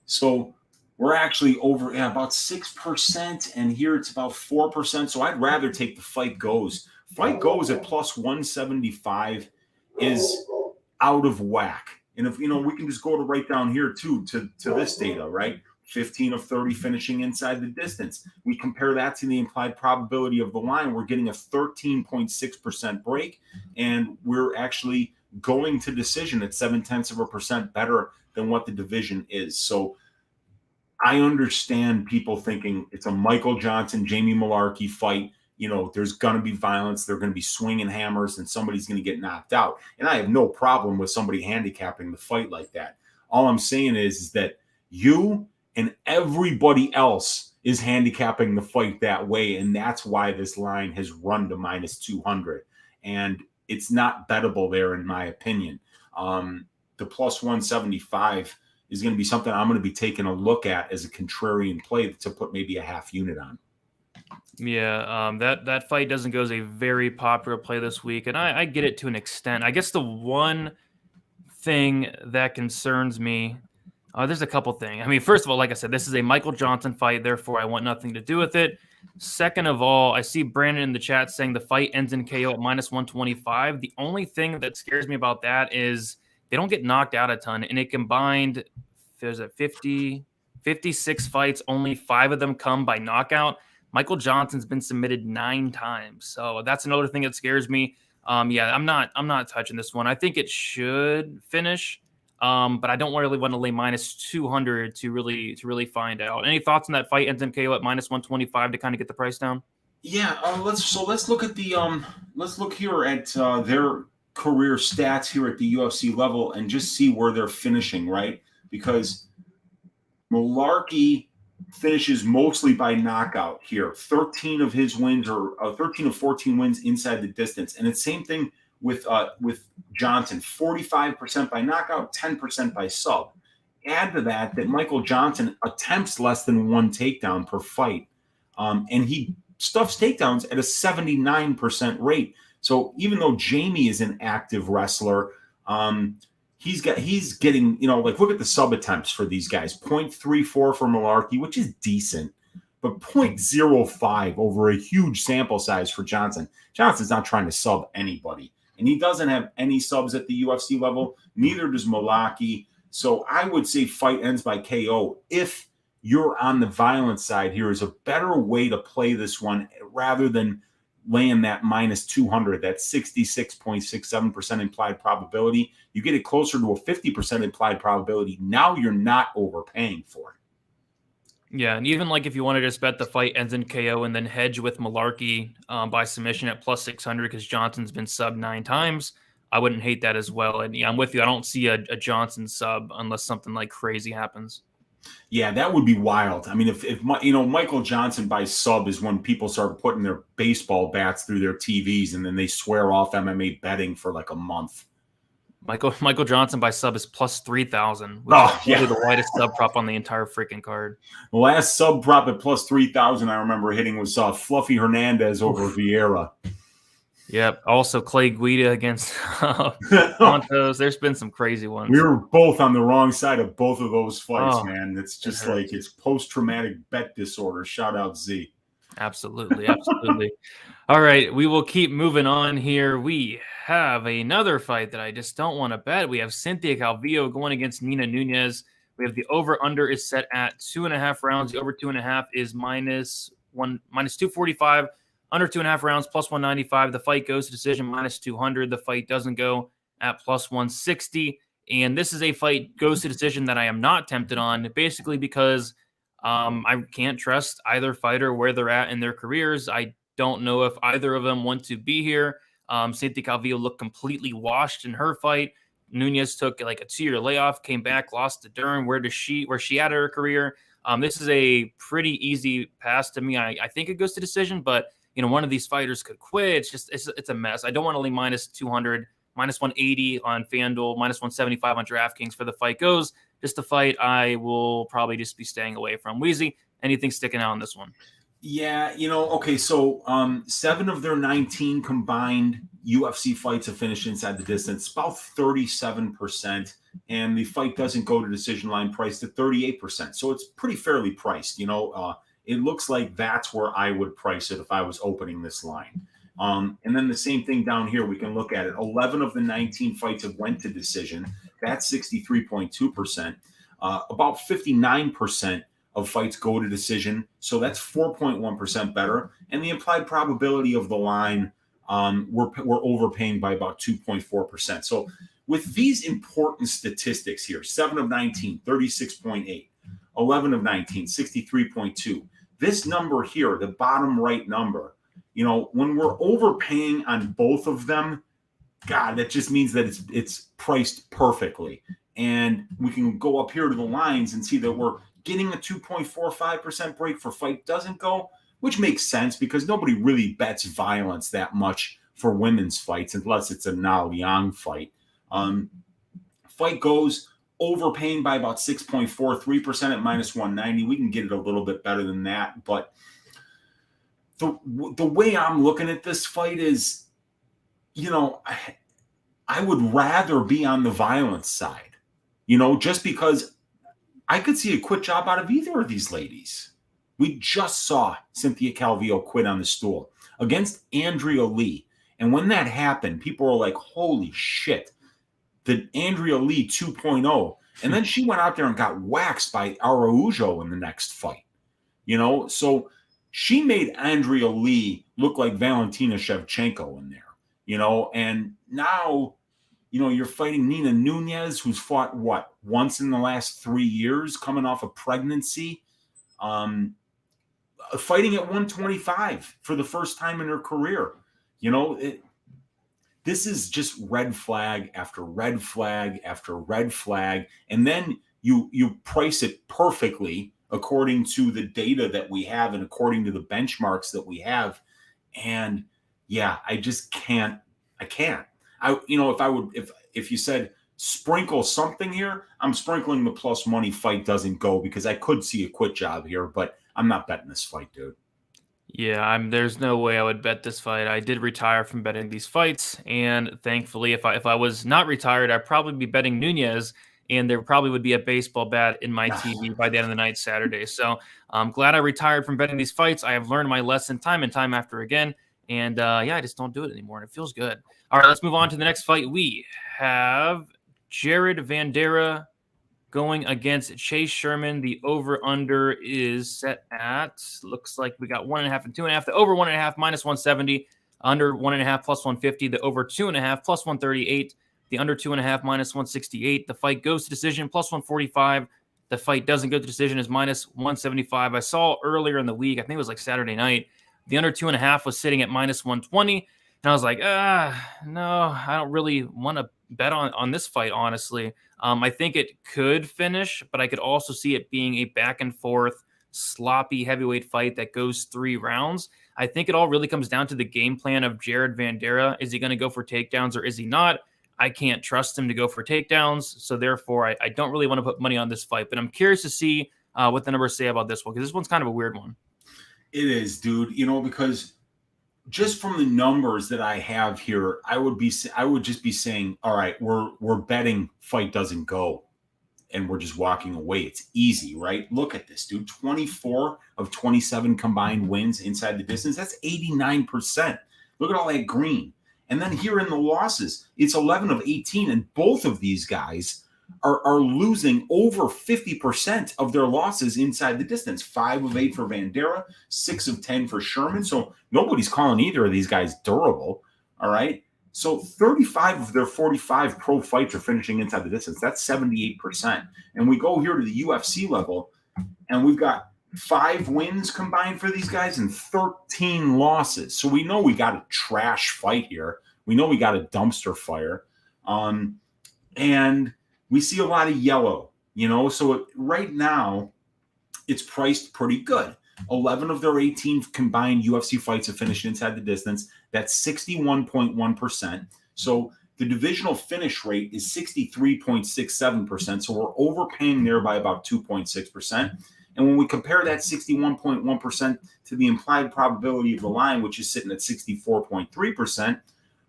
So we're actually over about 6%, and here it's about 4%. So I'd rather take the fight goes. Fight goes at plus 175 is out of whack. And if, we can just go to right down here too, to this data, right? 15 of 30 finishing inside the distance. We compare that to the implied probability of the line. We're getting a 13.6% break, and we're actually going to decision at 0.7% better than what the division is. So I understand people thinking it's a Michael Johnson, Jaimie Mullarkey fight. There's going to be violence. They're going to be swinging hammers, and somebody's going to get knocked out. And I have no problem with somebody handicapping the fight like that. All I'm saying is that you and everybody else is handicapping the fight that way, and that's why this line has run to minus 200. And it's not bettable there, in my opinion. The plus 175 is going to be something I'm going to be taking a look at as a contrarian play to put maybe a half unit on. Yeah, that fight doesn't go as a very popular play this week, and I get it to an extent. I guess the one thing that concerns me, there's a couple things. I mean, first of all, like I said, this is a Michael Johnson fight, therefore I want nothing to do with it. Second of all, I see Brandon in the chat saying the fight ends in KO at minus 125. The only thing that scares me about that is they don't get knocked out a ton, and it combined, there's a 56 fights, only 5 of them come by knockout. Michael Johnson's been submitted 9 times. So that's another thing that scares me. Yeah, I'm not touching this one. I think it should finish, but I don't really want to lay minus 200 to really find out. Any thoughts on that fight ends in KO at minus 125 to kind of get the price down? Yeah, let's look at the let's look here at their career stats here at the UFC level and just see where they're finishing, right? Because Mullarkey finishes mostly by knockout here. 13 of his wins, or 13 of 14 wins inside the distance. And it's same thing with Johnson, 45% by knockout, 10% by sub. Add to that Michael Johnson attempts less than 1 takedown per fight. And he stuffs takedowns at a 79% rate. So even though Jaimie is an active wrestler, he's getting, look at the sub attempts for these guys. 0.34 for Mullarkey, which is decent, but 0.05 over a huge sample size for Johnson. Johnson's not trying to sub anybody, and he doesn't have any subs at the UFC level. Neither does Mullarkey. So I would say fight ends by KO. If you're on the violence side, here is a better way to play this one rather than laying that minus 200, that 66.67% implied probability. You get it closer to a 50% implied probability. Now you're not overpaying for it. Yeah, and even like if you want to just bet the fight ends in KO and then hedge with Mullarkey by submission at plus 600 because Johnson's been sub 9 times, I wouldn't hate that as well. And yeah, I'm with you. I don't see a Johnson sub unless something like crazy happens. Yeah, that would be wild. I mean, if you know, Michael Johnson by sub is when people start putting their baseball bats through their TVs and then they swear off MMA betting for like a month. Michael Johnson by sub is plus 3,000, which Oh, is probably yeah. the widest sub prop on the entire freaking card. The last sub prop at plus 3,000 I remember hitting was Fluffy Hernandez over Vieira. Yep. Also, Clay Guida against Santos. There's been some crazy ones. We were both on the wrong side of both of those fights, Oh, man. It's just like it's post-traumatic bet disorder. Shout out Z. Absolutely. Absolutely. All right. We will keep moving on here. We have another fight that I just don't want to bet. We have Cynthia Calvillo going against Nina Nunes. We have the over-under is set at 2.5 rounds. The over 2.5 is minus 245. Under 2.5 rounds, plus 195. The fight goes to decision, minus 200. The fight doesn't go at plus 160. And this is a fight goes to decision that I am not tempted on, basically because I can't trust either fighter where they're at in their careers. I don't know if either of them want to be here. Cynthia Calvillo looked completely washed in her fight. Nunes took like a 2-year layoff, came back, lost to Dern. Where she at her career? This is a pretty easy pass to me. I think it goes to decision, but you know, one of these fighters could quit. It's a mess. I don't want to leave minus 200, minus 180 on FanDuel, minus 175 on DraftKings for the fight goes. Just the fight I will probably just be staying away from. Weezy, anything sticking out on this one? Yeah, you know, okay, so 7 of their 19 combined UFC fights have finished inside the distance, about 37%, and the fight doesn't go to decision line priced at 38%. So it's pretty fairly priced, you know. It looks like that's where I would price it if I was opening this line. And then the same thing down here, we can look at it. 11 of the 19 fights have went to decision. That's 63.2%. About 59% of fights go to decision. So that's 4.1% better. And the implied probability of the line, we're overpaying by about 2.4%. So with these important statistics here, 7 of 19, 36.8, 11 of 19, 63.2. This number here, the bottom right number, you know, when we're overpaying on both of them, God, that just means that it's priced perfectly. And we can go up here to the lines and see that we're getting a 2.45% break for fight doesn't go, which makes sense because nobody really bets violence that much for women's fights unless it's a Nao Yang fight. Fight goes overpaying by about 6.43% at minus 190. We can get it a little bit better than that, but the way I'm looking at this fight is, you know, I would rather be on the violence side, you know, just because I could see a quit job out of either of these ladies. We just saw Cynthia Calvillo quit on the stool against Andrea Lee. And when that happened, people were like, holy shit, the Andrea Lee 2.0. And then she went out there and got waxed by Araujo in the next fight. You know, so she made Andrea Lee look like Valentina Shevchenko in there, you know, and now, you know, you're fighting Nina Nunes, who's fought once in the last 3 years, coming off a pregnancy, fighting at 125 for the first time in her career. You know, this is just red flag after red flag after red flag. And then you price it perfectly according to the data that we have and according to the benchmarks that we have. And yeah, I just can't. I can't. You know, if you said sprinkle something here, I'm sprinkling the plus money fight doesn't go because I could see a quit job here, but I'm not betting this fight, dude. Yeah, there's no way I would bet this fight. I did retire from betting these fights, and thankfully, if I was not retired, I'd probably be betting Nunes, and there probably would be a baseball bat in my TV by the end of the night Saturday. So I'm glad I retired from betting these fights. I have learned my lesson time and time after again, and yeah, I just don't do it anymore, and it feels good. All right, let's move on to the next fight. We have Jared Vanderaa going against Chase Sherman. The over-under is set at, looks like we got 1.5 and 2.5. The over 1.5 minus 170, under 1.5 plus 150. The over 2.5 plus 138. The under 2.5 minus 168. The fight goes to decision plus 145. the fight doesn't go to decision is minus 175. I saw earlier in the week, I think it was like Saturday night, the under 2.5 was sitting at minus 120. And I was like, no, I don't really want to bet on this fight, honestly. I think it could finish, but I could also see it being a back and forth, sloppy heavyweight fight that goes 3 rounds. I think it all really comes down to the game plan of Jared Vanderaa. Is he going to go for takedowns or is he not? I can't trust him to go for takedowns. So therefore, I don't really want to put money on this fight, but I'm curious to see what the numbers say about this one, because this one's kind of a weird one. It is, dude, because just from the numbers that I have here, I would just be saying, all right, we're betting fight doesn't go, and we're just walking away. It's easy, right? Look at this, dude. 24 of 27 combined wins inside the distance. That's 89%. Look at all that green. And then here in the losses, it's 11 of 18, and both of these guys are losing over 50% of their losses inside the distance. 5 of 8 for Vanderaa, 6 of 10 for Sherman. So nobody's calling either of these guys durable. All right. So 35 of their 45 pro fights are finishing inside the distance. That's 78%. And we go here to the UFC level, and we've got 5 wins combined for these guys and 13 losses. So we know we got a trash fight here. We know we got a dumpster fire. And we see a lot of yellow, So right now, it's priced pretty good. 11 of their 18 combined UFC fights have finished inside the distance. That's 61.1%. So the divisional finish rate is 63.67%. So we're overpaying there by about 2.6%. And when we compare that 61.1% to the implied probability of the line, which is sitting at 64.3%,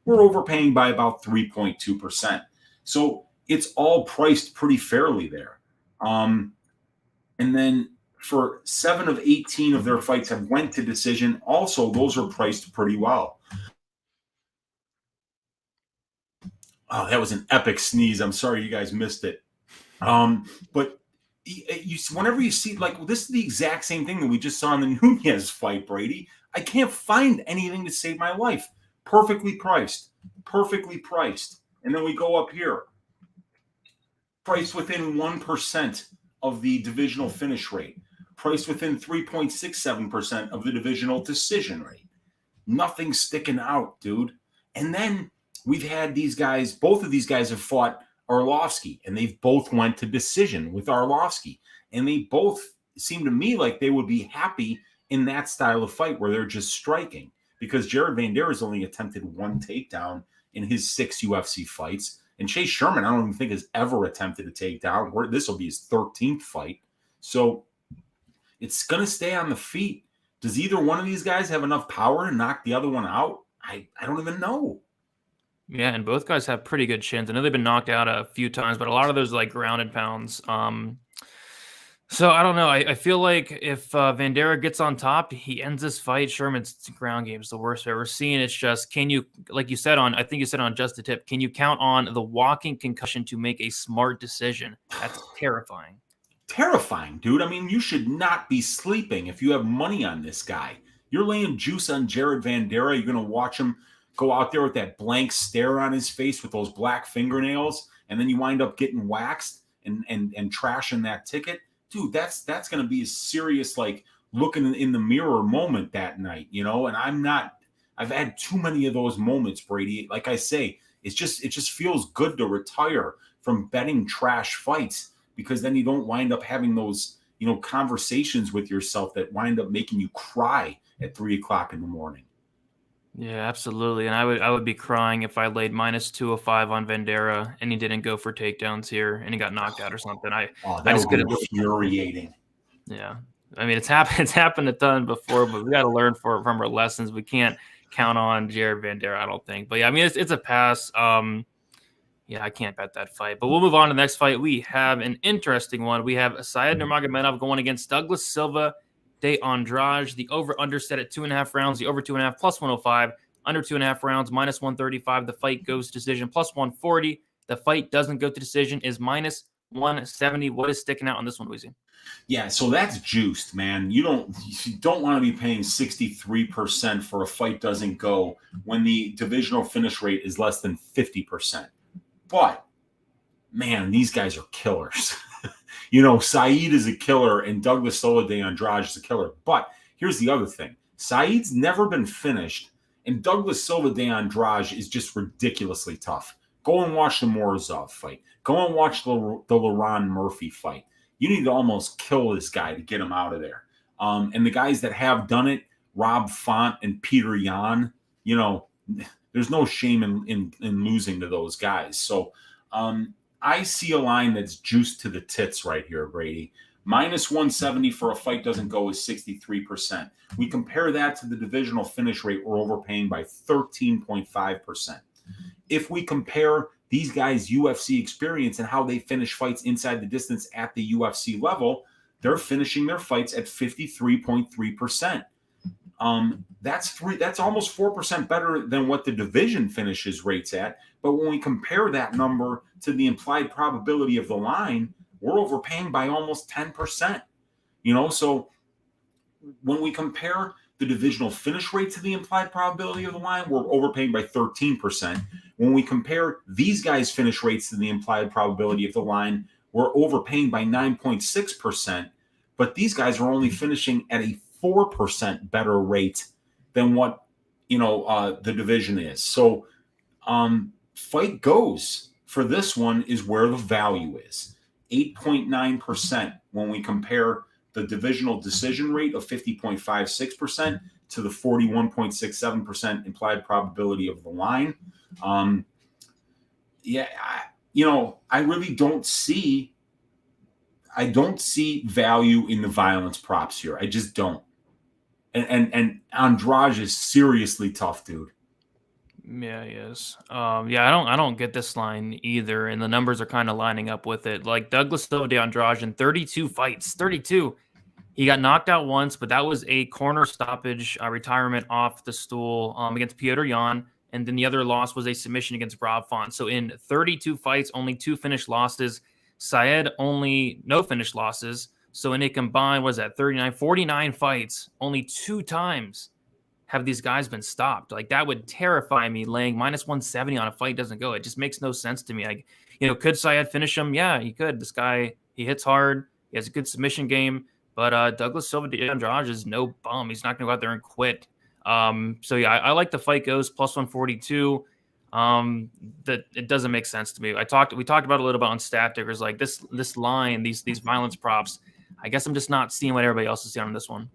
we're overpaying by about 3.2%. So it's all priced pretty fairly there. And then for 7 of 18 of their fights have went to decision. Also, those are priced pretty well. Oh, that was an epic sneeze. I'm sorry you guys missed it. But whenever you see, this is the exact same thing that we just saw in the Nunes fight, Brady. I can't find anything to save my life. Perfectly priced. And then we go up here. Priced within 1% of the divisional finish rate. Priced within 3.67% of the divisional decision rate. Nothing's sticking out, dude. And then we've had these guys, both of these guys have fought Arlovsky, and they've both went to decision with Arlovsky. And they both seem to me like they would be happy in that style of fight where they're just striking. Because Jared Vanderaa has only attempted 1 takedown in his 6 UFC fights. And Chase Sherman, I don't even think has ever attempted a takedown. This will be his 13th fight. So it's going to stay on the feet. Does either one of these guys have enough power to knock the other one out? I don't even know. Yeah, and both guys have pretty good chins. I know they've been knocked out a few times, but a lot of those like grounded pounds. So I don't know. I feel like if Vanderaa gets on top, he ends this fight. Sherman's ground game is the worst I've ever seen. It's just, can you, like you said I think you said on Just the Tip, can you count on the walking concussion to make a smart decision? That's terrifying. Terrifying, dude. I mean, you should not be sleeping if you have money on this guy. You're laying juice on Jared Vanderaa. You're going to watch him go out there with that blank stare on his face with those black fingernails, and then you wind up getting waxed and trashing that ticket. Dude, that's going to be a serious, looking in the mirror moment that night, and I've had too many of those moments, Brady. Like I say, it just feels good to retire from betting trash fights, because then you don't wind up having those, conversations with yourself that wind up making you cry at 3:00 in the morning. Yeah, absolutely. And I would be crying if I laid minus 205 on Vanderaa and he didn't go for takedowns here and he got knocked out or something. That would be infuriating. Yeah. I mean, it's happened a ton before, but we got to learn from our lessons. We can't count on Jared Vanderaa, I don't think. But yeah, I mean, it's a pass. Yeah, I can't bet that fight. But we'll move on to the next fight. We have an interesting one. We have Syed Nurmagomedov going against Douglas Silva de Andrade. The over-under set at 2.5 rounds. The over 2.5 plus 105. Under 2.5 rounds minus 135. The fight goes to decision plus 140. The fight doesn't go to decision is minus 170. What is sticking out on this one, Weezy? Yeah, so that's juiced, man. You don't want to be paying 63% for a fight doesn't go when the divisional finish rate is less than 50%. But, man, these guys are killers. Saeed is a killer and Douglas Silva de Andrade is a killer. But here's the other thing. Saeed's never been finished, and Douglas Silva de Andrade is just ridiculously tough. Go and watch the Morozov fight. Go and watch the Laron Murphy fight. You need to almost kill this guy to get him out of there. And the guys that have done it, Rob Font and Peter Yan, there's no shame in losing to those guys. So I see a line that's juiced to the tits right here, Brady. Minus 170 for a fight doesn't go is 63%. We compare that to the divisional finish rate, we're overpaying by 13.5%. If we compare these guys' UFC experience and how they finish fights inside the distance at the UFC level, they're finishing their fights at 53.3%. That's almost 4% better than what the division finishes rates at. But when we compare that number to the implied probability of the line, we're overpaying by almost 10%. So when we compare the divisional finish rate to the implied probability of the line, we're overpaying by 13%. When we compare these guys' finish rates to the implied probability of the line, we're overpaying by 9.6%. But these guys are only finishing at a 4% better rate than what the division is. So fight goes for this one is where the value is. 8.9% when we compare the divisional decision rate of 50.56% to the 41.67% implied probability of the line. I really don't see value in the violence props here. I just don't. And Andrade is seriously tough, dude. Yeah, he is. I don't get this line either, and the numbers are kind of lining up with it. Like Douglas Silva de Andrade in 32 fights, 32. He got knocked out once, but that was a corner stoppage, retirement off the stool against Petr Yan, and then the other loss was a submission against Rob Font. So in 32 fights, only 2 finished losses. Saeed only no finished losses. So in a combined, 49 fights, only 2 times have these guys been stopped. Like that would terrify me. Laying minus 170 on a fight doesn't go. It just makes no sense to me. Like, could Saeed finish him? Yeah, he could. This guy, he hits hard. He has a good submission game. But Douglas Silva de Andrade is no bum. He's not going to go out there and quit. I like the fight goes plus 142. That it doesn't make sense to me. We talked about it a little bit on stat tickers, like this line, these violence props. I guess I'm just not seeing what everybody else is seeing on this one.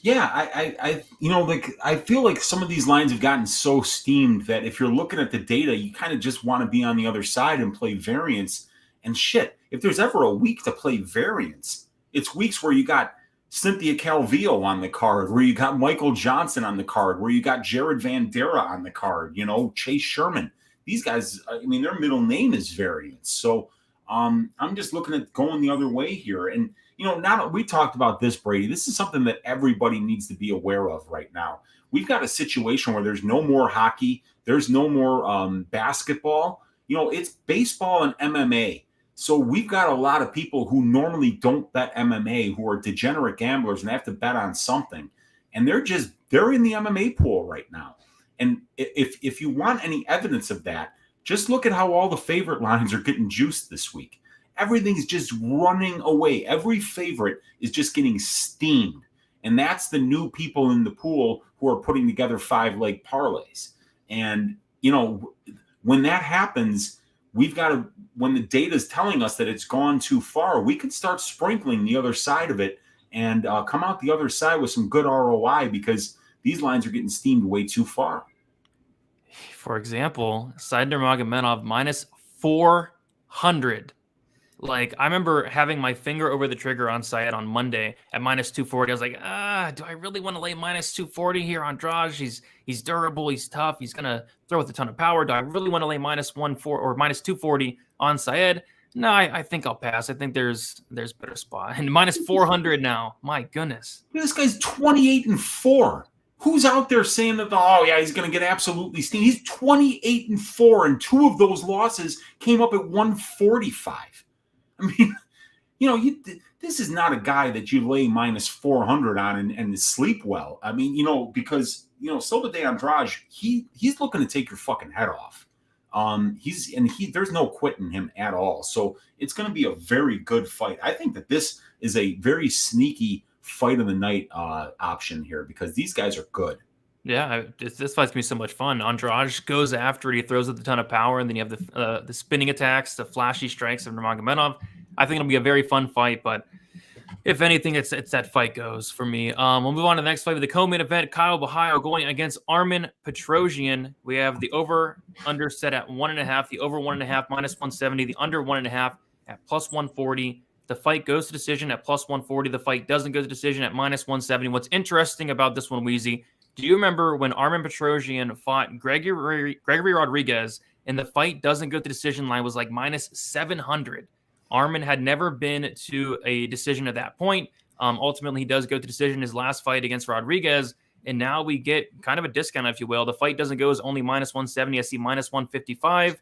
Yeah, I feel like some of these lines have gotten so steamed that if you're looking at the data, you kind of just want to be on the other side and play variance. And shit, if there's ever a week to play variance, it's weeks where you got Cynthia Calvillo on the card, where you got Michael Johnson on the card, where you got Jared Vanderaa on the card, Chase Sherman. These guys, their middle name is variance. So I'm just looking at going the other way here. And, now that we talked about this, Brady, this is something that everybody needs to be aware of right now. We've got a situation where there's no more hockey. There's no more basketball. It's baseball and MMA. So we've got a lot of people who normally don't bet MMA, who are degenerate gamblers and have to bet on something. And they're in the MMA pool right now. And if you want any evidence of that, just look at how all the favorite lines are getting juiced this week. Everything's just running away. Every favorite is just getting steamed. And that's the new people in the pool who are putting together 5-leg parlays. And, when that happens, when the data is telling us that it's gone too far, we could start sprinkling the other side of it and come out the other side with some good ROI because these lines are getting steamed way too far. For example, Said Nurmagomedov minus 400. Like, I remember having my finger over the trigger on Saeed on Monday at minus 240. I was like, do I really want to lay minus 240 here on Andrade? He's durable. He's tough. He's going to throw with a ton of power. Do I really want to lay minus 140 or minus 240 on Saeed? No, I think I'll pass. I think there's better spot. And minus 400 now. My goodness. This guy's 28-4. Who's out there saying that, he's going to get absolutely steamed? He's 28-4, and 2 of those losses came up at 145. This is not a guy that you lay minus 400 on and sleep well. Because Silva de Andrade, he's looking to take your fucking head off. There's no quitting him at all. So it's going to be a very good fight. I think that this is a very sneaky fight of the night option here because these guys are good. Yeah, this fight's gonna be so much fun. Andrade goes after it. He throws with a ton of power, and then you have the spinning attacks, the flashy strikes of Nurmagomedov. I think it'll be a very fun fight, but if anything, it's that fight goes for me. We'll move on to the next fight with the co-main event. Kyle Borralho going against Armen Petrosyan. We have the over/under set at 1.5, the over 1.5 -170, the under 1.5 at +140. The fight goes to decision at +140. The fight doesn't go to decision at -170. What's interesting about this one, Weezy? Do you remember when Armen Petrosyan fought Gregory Rodriguez and the fight doesn't go to decision line was like -700? Armen had never been to a decision at that point. Ultimately, he does go to decision his last fight against Rodriguez, and now we get kind of a discount, if you will. The fight doesn't go as only -170. I see -155.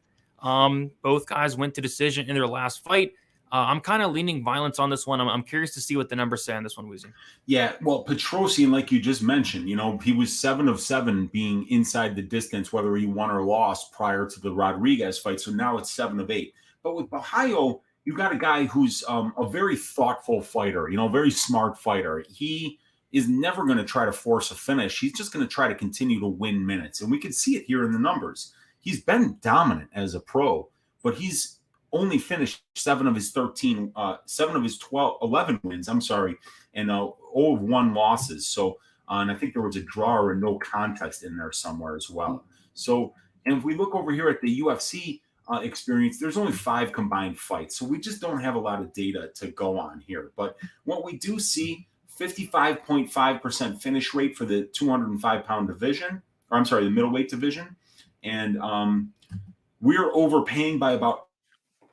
Both guys went to decision in their last fight. I'm kind of leaning violence on this one. I'm curious to see what the numbers say on this one, Weezy. Yeah, well, Petrosyan, like you just mentioned, he was 7 of 7 being inside the distance, whether he won or lost prior to the Rodriguez fight. So now it's 7 of 8. But with Borralho, you got a guy who's a very thoughtful fighter, a very smart fighter. He is never going to try to force a finish. He's just going to try to continue to win minutes. And we can see it here in the numbers. He's been dominant as a pro, but he's only finished 7 of his 11 wins, and 0 of 1 losses. So, and I think there was a draw or a no contest in there somewhere as well. So, and if we look over here at the UFC experience, there's only 5 combined fights. So we just don't have a lot of data to go on here. But what we do see, 55.5% finish rate for the 205-pound division, or I'm sorry, the middleweight division. And we're overpaying by about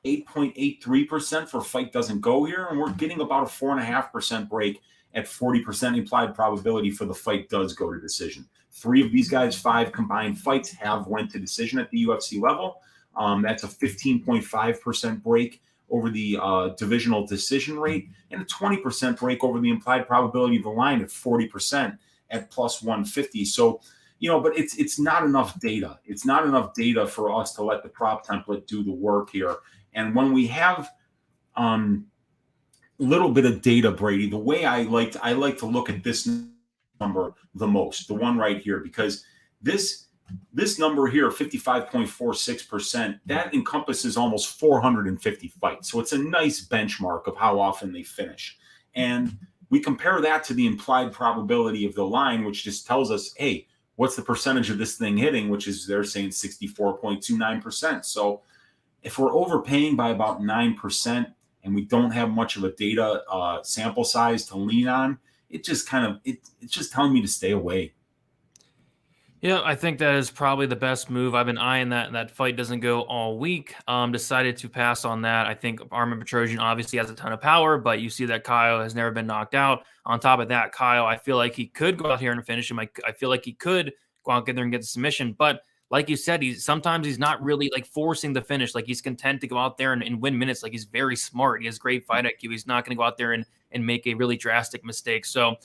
8.83% for fight doesn't go here, and we're getting about a 4.5% break at 40% implied probability for the fight does go to decision. 3 of these guys, 5 combined fights have went to decision at the UFC level. That's a 15.5% break over the divisional decision rate and a 20% break over the implied probability of the line at 40% at +150. So, but it's not enough data. It's not enough data for us to let the prop template do the work here. And when we have a little bit of data, Brady, the way I like to look at this number the most, the one right here, because this number here, 55.46%, that encompasses almost 450 fights. So it's a nice benchmark of how often they finish. And we compare that to the implied probability of the line, which just tells us, hey, what's the percentage of this thing hitting, which is they're saying 64.29%. So if we're overpaying by about 9% and we don't have much of a data sample size to lean on, it's just telling me to stay away. Yeah, I think that is probably the best move. I've been eyeing that fight doesn't go all week. Decided to pass on that. I think Armen Petrosyan obviously has a ton of power, but you see that Caio has never been knocked out. On top of that, Caio, I feel like he could go out here and finish him. I feel like he could go out there and get the submission, but like you said, sometimes he's not really like forcing the finish. Like he's content to go out there and win minutes. Like he's very smart. He has great fight IQ. He's not going to go out there and make a really drastic mistake. So,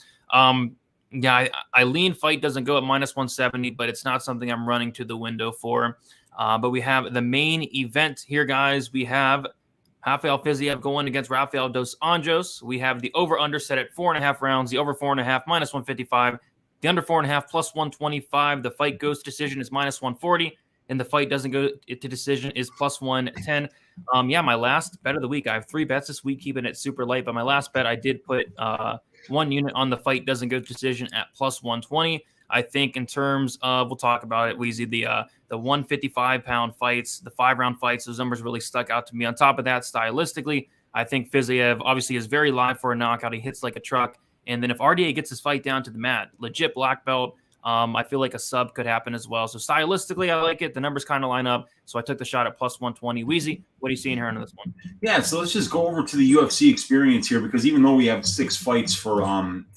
yeah, I lean fight doesn't go at -170, but it's not something I'm running to the window for. But we have the main event here, guys. We have Rafael Fiziev going against Rafael dos Anjos. We have the over/under set at 4.5 rounds, the over 4.5 -155, the under 4.5 +125. The fight goes to decision is -140, and the fight doesn't go to decision is +110. Yeah, my last bet of the week. I have 3 bets this week, keeping it super light. But my last bet, I did put 1 unit on the fight doesn't go to decision at +120. I think in terms of, we'll talk about it, Weezy, the 155-pound fights, the 5-round fights, those numbers really stuck out to me. On top of that, stylistically, I think Fiziev obviously is very live for a knockout. He hits like a truck. And then if RDA gets his fight down to the mat, legit black belt, I feel like a sub could happen as well. So stylistically, I like it. The numbers kind of line up. So I took the shot at +120. Weezy, what are you seeing here on this one? Yeah, so let's just go over to the UFC experience here, because even though we have 6 fights for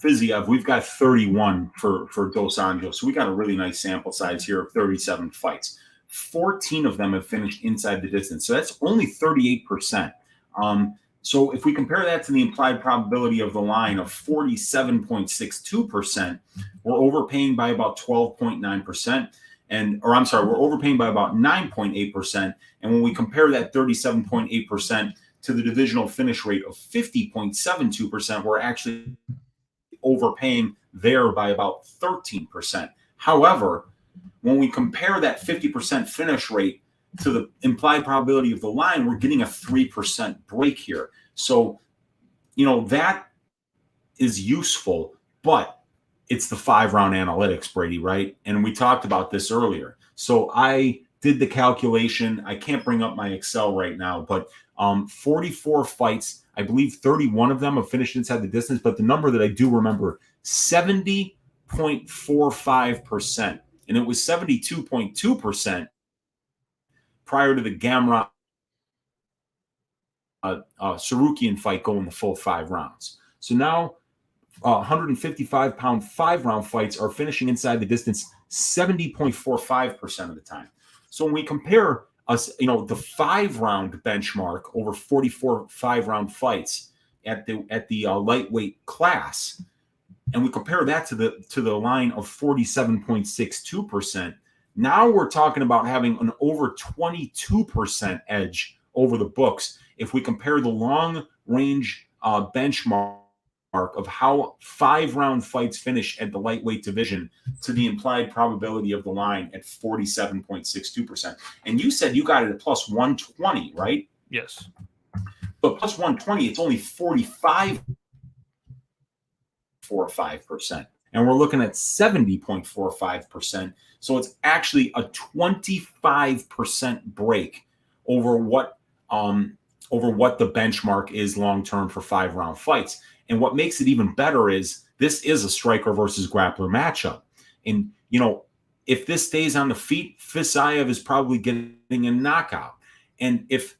Fiziev, we've got 31 for Dos Anjos. So we got a really nice sample size here of 37 fights. 14 of them have finished inside the distance. So that's only 38%. So if we compare that to the implied probability of the line of 47.62%, we're overpaying by about 12.9%. we're overpaying by about 9.8%. And when we compare that 37.8% to the divisional finish rate of 50.72%, we're actually overpaying there by about 13%. However, when we compare that 50% finish rate to the implied probability of the line, we're getting a 3% break here. So, that is useful, but it's the 5-round analytics, Brady, right? And we talked about this earlier. So I did the calculation. I can't bring up my Excel right now, but 44 fights, I believe 31 of them have finished inside the distance, but the number that I do remember, 70.45%. And it was 72.2% prior to the Gamrot Sarukian fight going the full 5 rounds. So now 155-pound 5-round fights are finishing inside the distance 70.45% of the time. So when we compare us, the 5-round benchmark over 44 5-round fights at the lightweight class, and we compare that to the line of 47.62%, now we're talking about having an over 22% edge over the books if we compare the long range benchmark of how 5-round fights finish at the lightweight division to the implied probability of the line at 47.62%. And you said you got it at plus 120, right? Yes. But plus 120, it's only 45.45%. And we're looking at 70.45%. So it's actually a 25% break over what the benchmark is long-term for 5-round fights. And what makes it even better is this is a striker versus grappler matchup. And, if this stays on the feet, Fiziev is probably getting a knockout. And if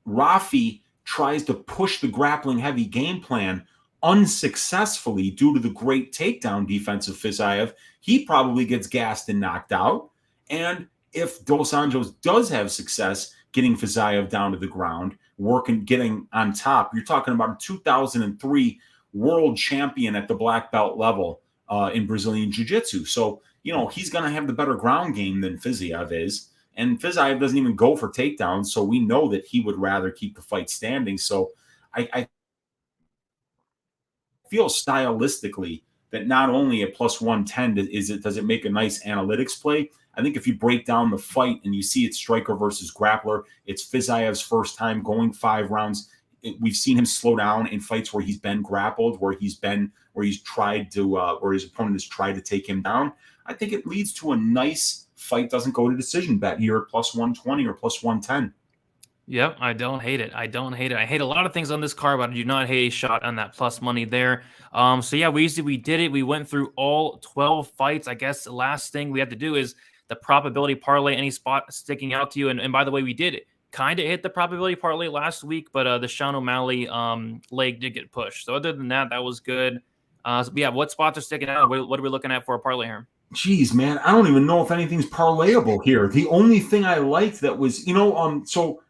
Rafi tries to push the grappling heavy game plan unsuccessfully due to the great takedown defense of Fiziev, he probably gets gassed and knocked out. And if Dos Anjos does have success getting Fiziev down to the ground, getting on top, you're talking about a 2003 world champion at the black belt level in Brazilian Jiu-Jitsu. So, he's going to have the better ground game than Fiziev is. And Fiziev doesn't even go for takedowns, so we know that he would rather keep the fight standing. So I feel stylistically that not only at plus 110 does it make a nice analytics play. I think if you break down the fight and you see it's striker versus grappler, it's Fiziev's first time going 5 rounds. We've seen him slow down in fights where he's been grappled, where his opponent has tried to take him down. I think it leads to a nice fight doesn't go to decision bet here at plus 120 or plus 110. Yep, I don't hate it. I hate a lot of things on this card, but I do not hate a shot on that plus money there. So yeah, we did it. We went through all 12 fights. I guess the last thing we have to do is the probability parlay, any spot sticking out to you. And by the way, we did kind of hit the probability parlay last week, but the Sean O'Malley leg did get pushed. So other than that, that was good. So yeah, what spots are sticking out? What are we looking at for a parlay here? Jeez, man, I don't even know if anything's parlayable here. The only thing I liked that was, so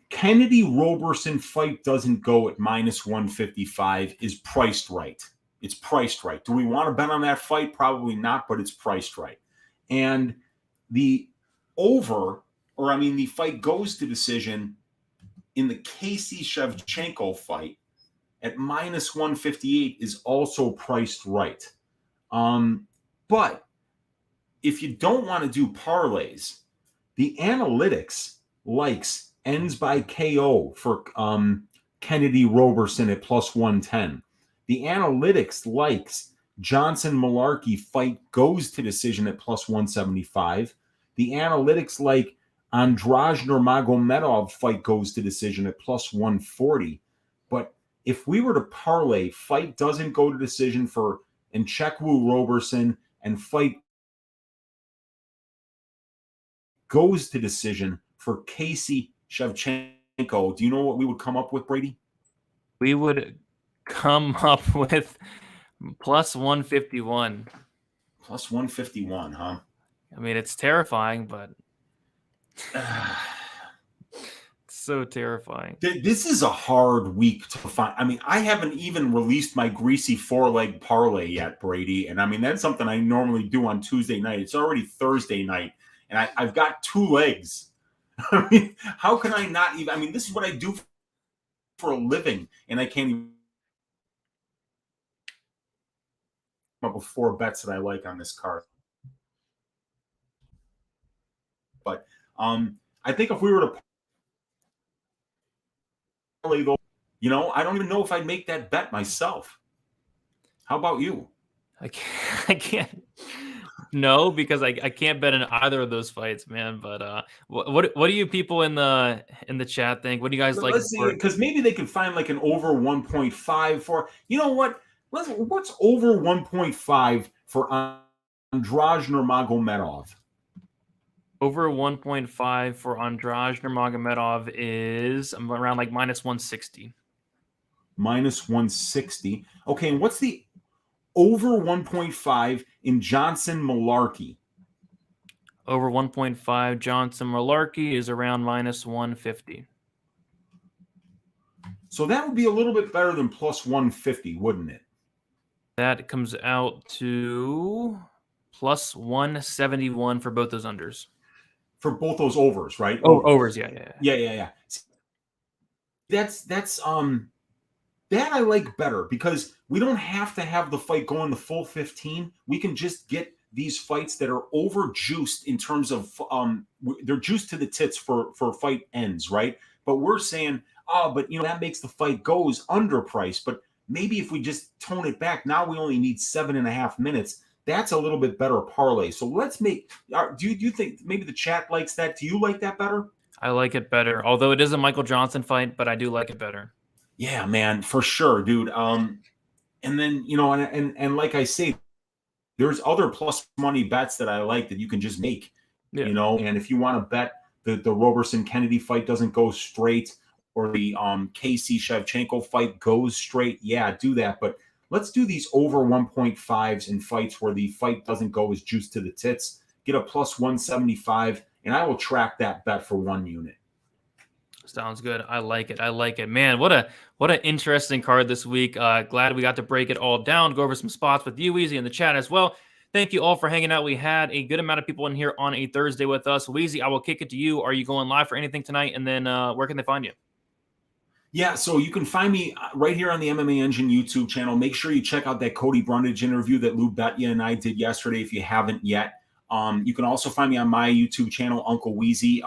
Kennedy Roberson fight doesn't go at minus 155 is priced right. It's priced right. Do we want to bet on that fight? Probably not, but it's priced right. And the fight goes to decision in the Casey Shevchenko fight at minus 158 is also priced right. But if you don't want to do parlays, the analytics likes ends by KO for Kennedy Roberson at plus 110. The analytics likes Johnson Mullarkey fight goes to decision at plus 175. The analytics like Andrade Nurmagomedov fight goes to decision at plus 140. But if we were to parlay, fight doesn't go to decision for Nzechukwu Roberson and fight goes to decision for Casey Shevchenko, do you know what we would come up with, Brady? We would come up with plus 151. Plus 151, huh? I mean, it's terrifying, but So terrifying. This is a hard week to find. I mean, I haven't even released my greasy 4-leg parlay yet, Brady. And I mean, that's something I normally do on Tuesday night. It's already Thursday night, and I've got 2 legs. I mean, how can I not even? I mean, this is what I do for a living, and I can't even come up with 4 bets that I like on this card. But I think if we were to parlay those, I don't even know if I'd make that bet myself. How about you? I can't. No, because I can't bet in either of those fights, man. But what do you people in the chat think? What do you guys like? Let's see, because maybe they could find like an over 1.5 for. You know what? What's over 1.5 for Andrade Nurmagomedov? Over 1.5 for Andrade Nurmagomedov is around like minus 160. Minus 160. Okay, and what's the over 1.5 in Johnson Mullarkey? Over 1.5 Johnson Mullarkey is around minus 150. So that would be a little bit better than plus 150, wouldn't it? That comes out to plus 171 for both those unders. For both those overs, right? Oh, overs, yeah. That's that I like better because we don't have to have the fight going the full 15. We can just get these fights that are over juiced in terms of they're juiced to the tits for fight ends, right? But we're saying, but that makes the fight goes underpriced. But maybe if we just tone it back, now we only need 7.5 minutes. That's a little bit better parlay. So let's make. Do you think maybe the chat likes that? Do you like that better? I like it better, although it is a Michael Johnson fight, but I do like it better. Yeah, man, for sure, dude. And then and like I say, there's other plus money bets that I like that you can just make. Yeah. And if you want to bet the Roberson Kennedy fight doesn't go straight, or the KC Shevchenko fight goes straight, yeah, do that. But let's do these over 1.5s in fights where the fight doesn't go as juice to the tits. Get a plus 175, and I will track that bet for 1 unit. Sounds good. I like it. Man, what an interesting card this week. Glad we got to break it all down, go over some spots with you, Weezy, in the chat as well. Thank you all for hanging out. We had a good amount of people in here on a Thursday with us. Weezy, I will kick it to you. Are you going live for anything tonight? And then where can they find you? Yeah, so you can find me right here on the MMA Engine YouTube channel. Make sure you check out that Cody Brundage interview that Lou Betya and I did yesterday if you haven't yet. You can also find me on my YouTube channel, Uncle Weezy,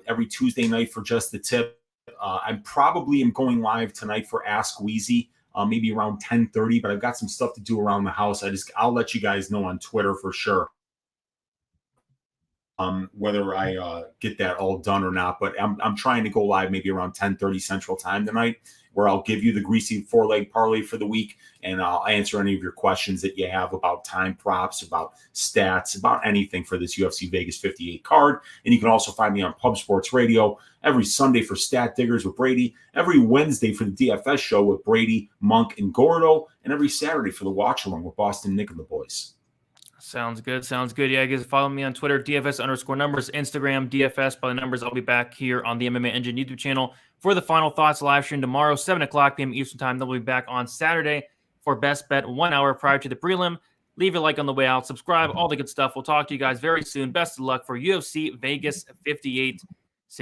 every Tuesday night for Just the Tip. I probably am going live tonight for Ask Weezy, maybe around 10:30, but I've got some stuff to do around the house. I'll let you guys know on Twitter for sure. Whether I get that all done or not, but I'm trying to go live maybe around 10:30 Central Time tonight, where I'll give you the greasy 4-leg parlay for the week, and I'll answer any of your questions that you have about time props, about stats, about anything for this UFC Vegas 58 card. And you can also find me on Pub Sports Radio every Sunday for Stat Diggers with Brady, every Wednesday for the DFS show with Brady, Monk, and Gordo, and every Saturday for the Watch Along with Boston Nick and the boys. Sounds good. Yeah, guys, follow me on Twitter, DFS_numbers, Instagram, DFS by the numbers. I'll be back here on the MMA Engine YouTube channel for the Final Thoughts live stream tomorrow, 7:00 p.m. Eastern Time. Then we'll be back on Saturday for Best Bet 1 hour prior to the prelim. Leave your like on the way out. Subscribe, all the good stuff. We'll talk to you guys very soon. Best of luck for UFC Vegas 58.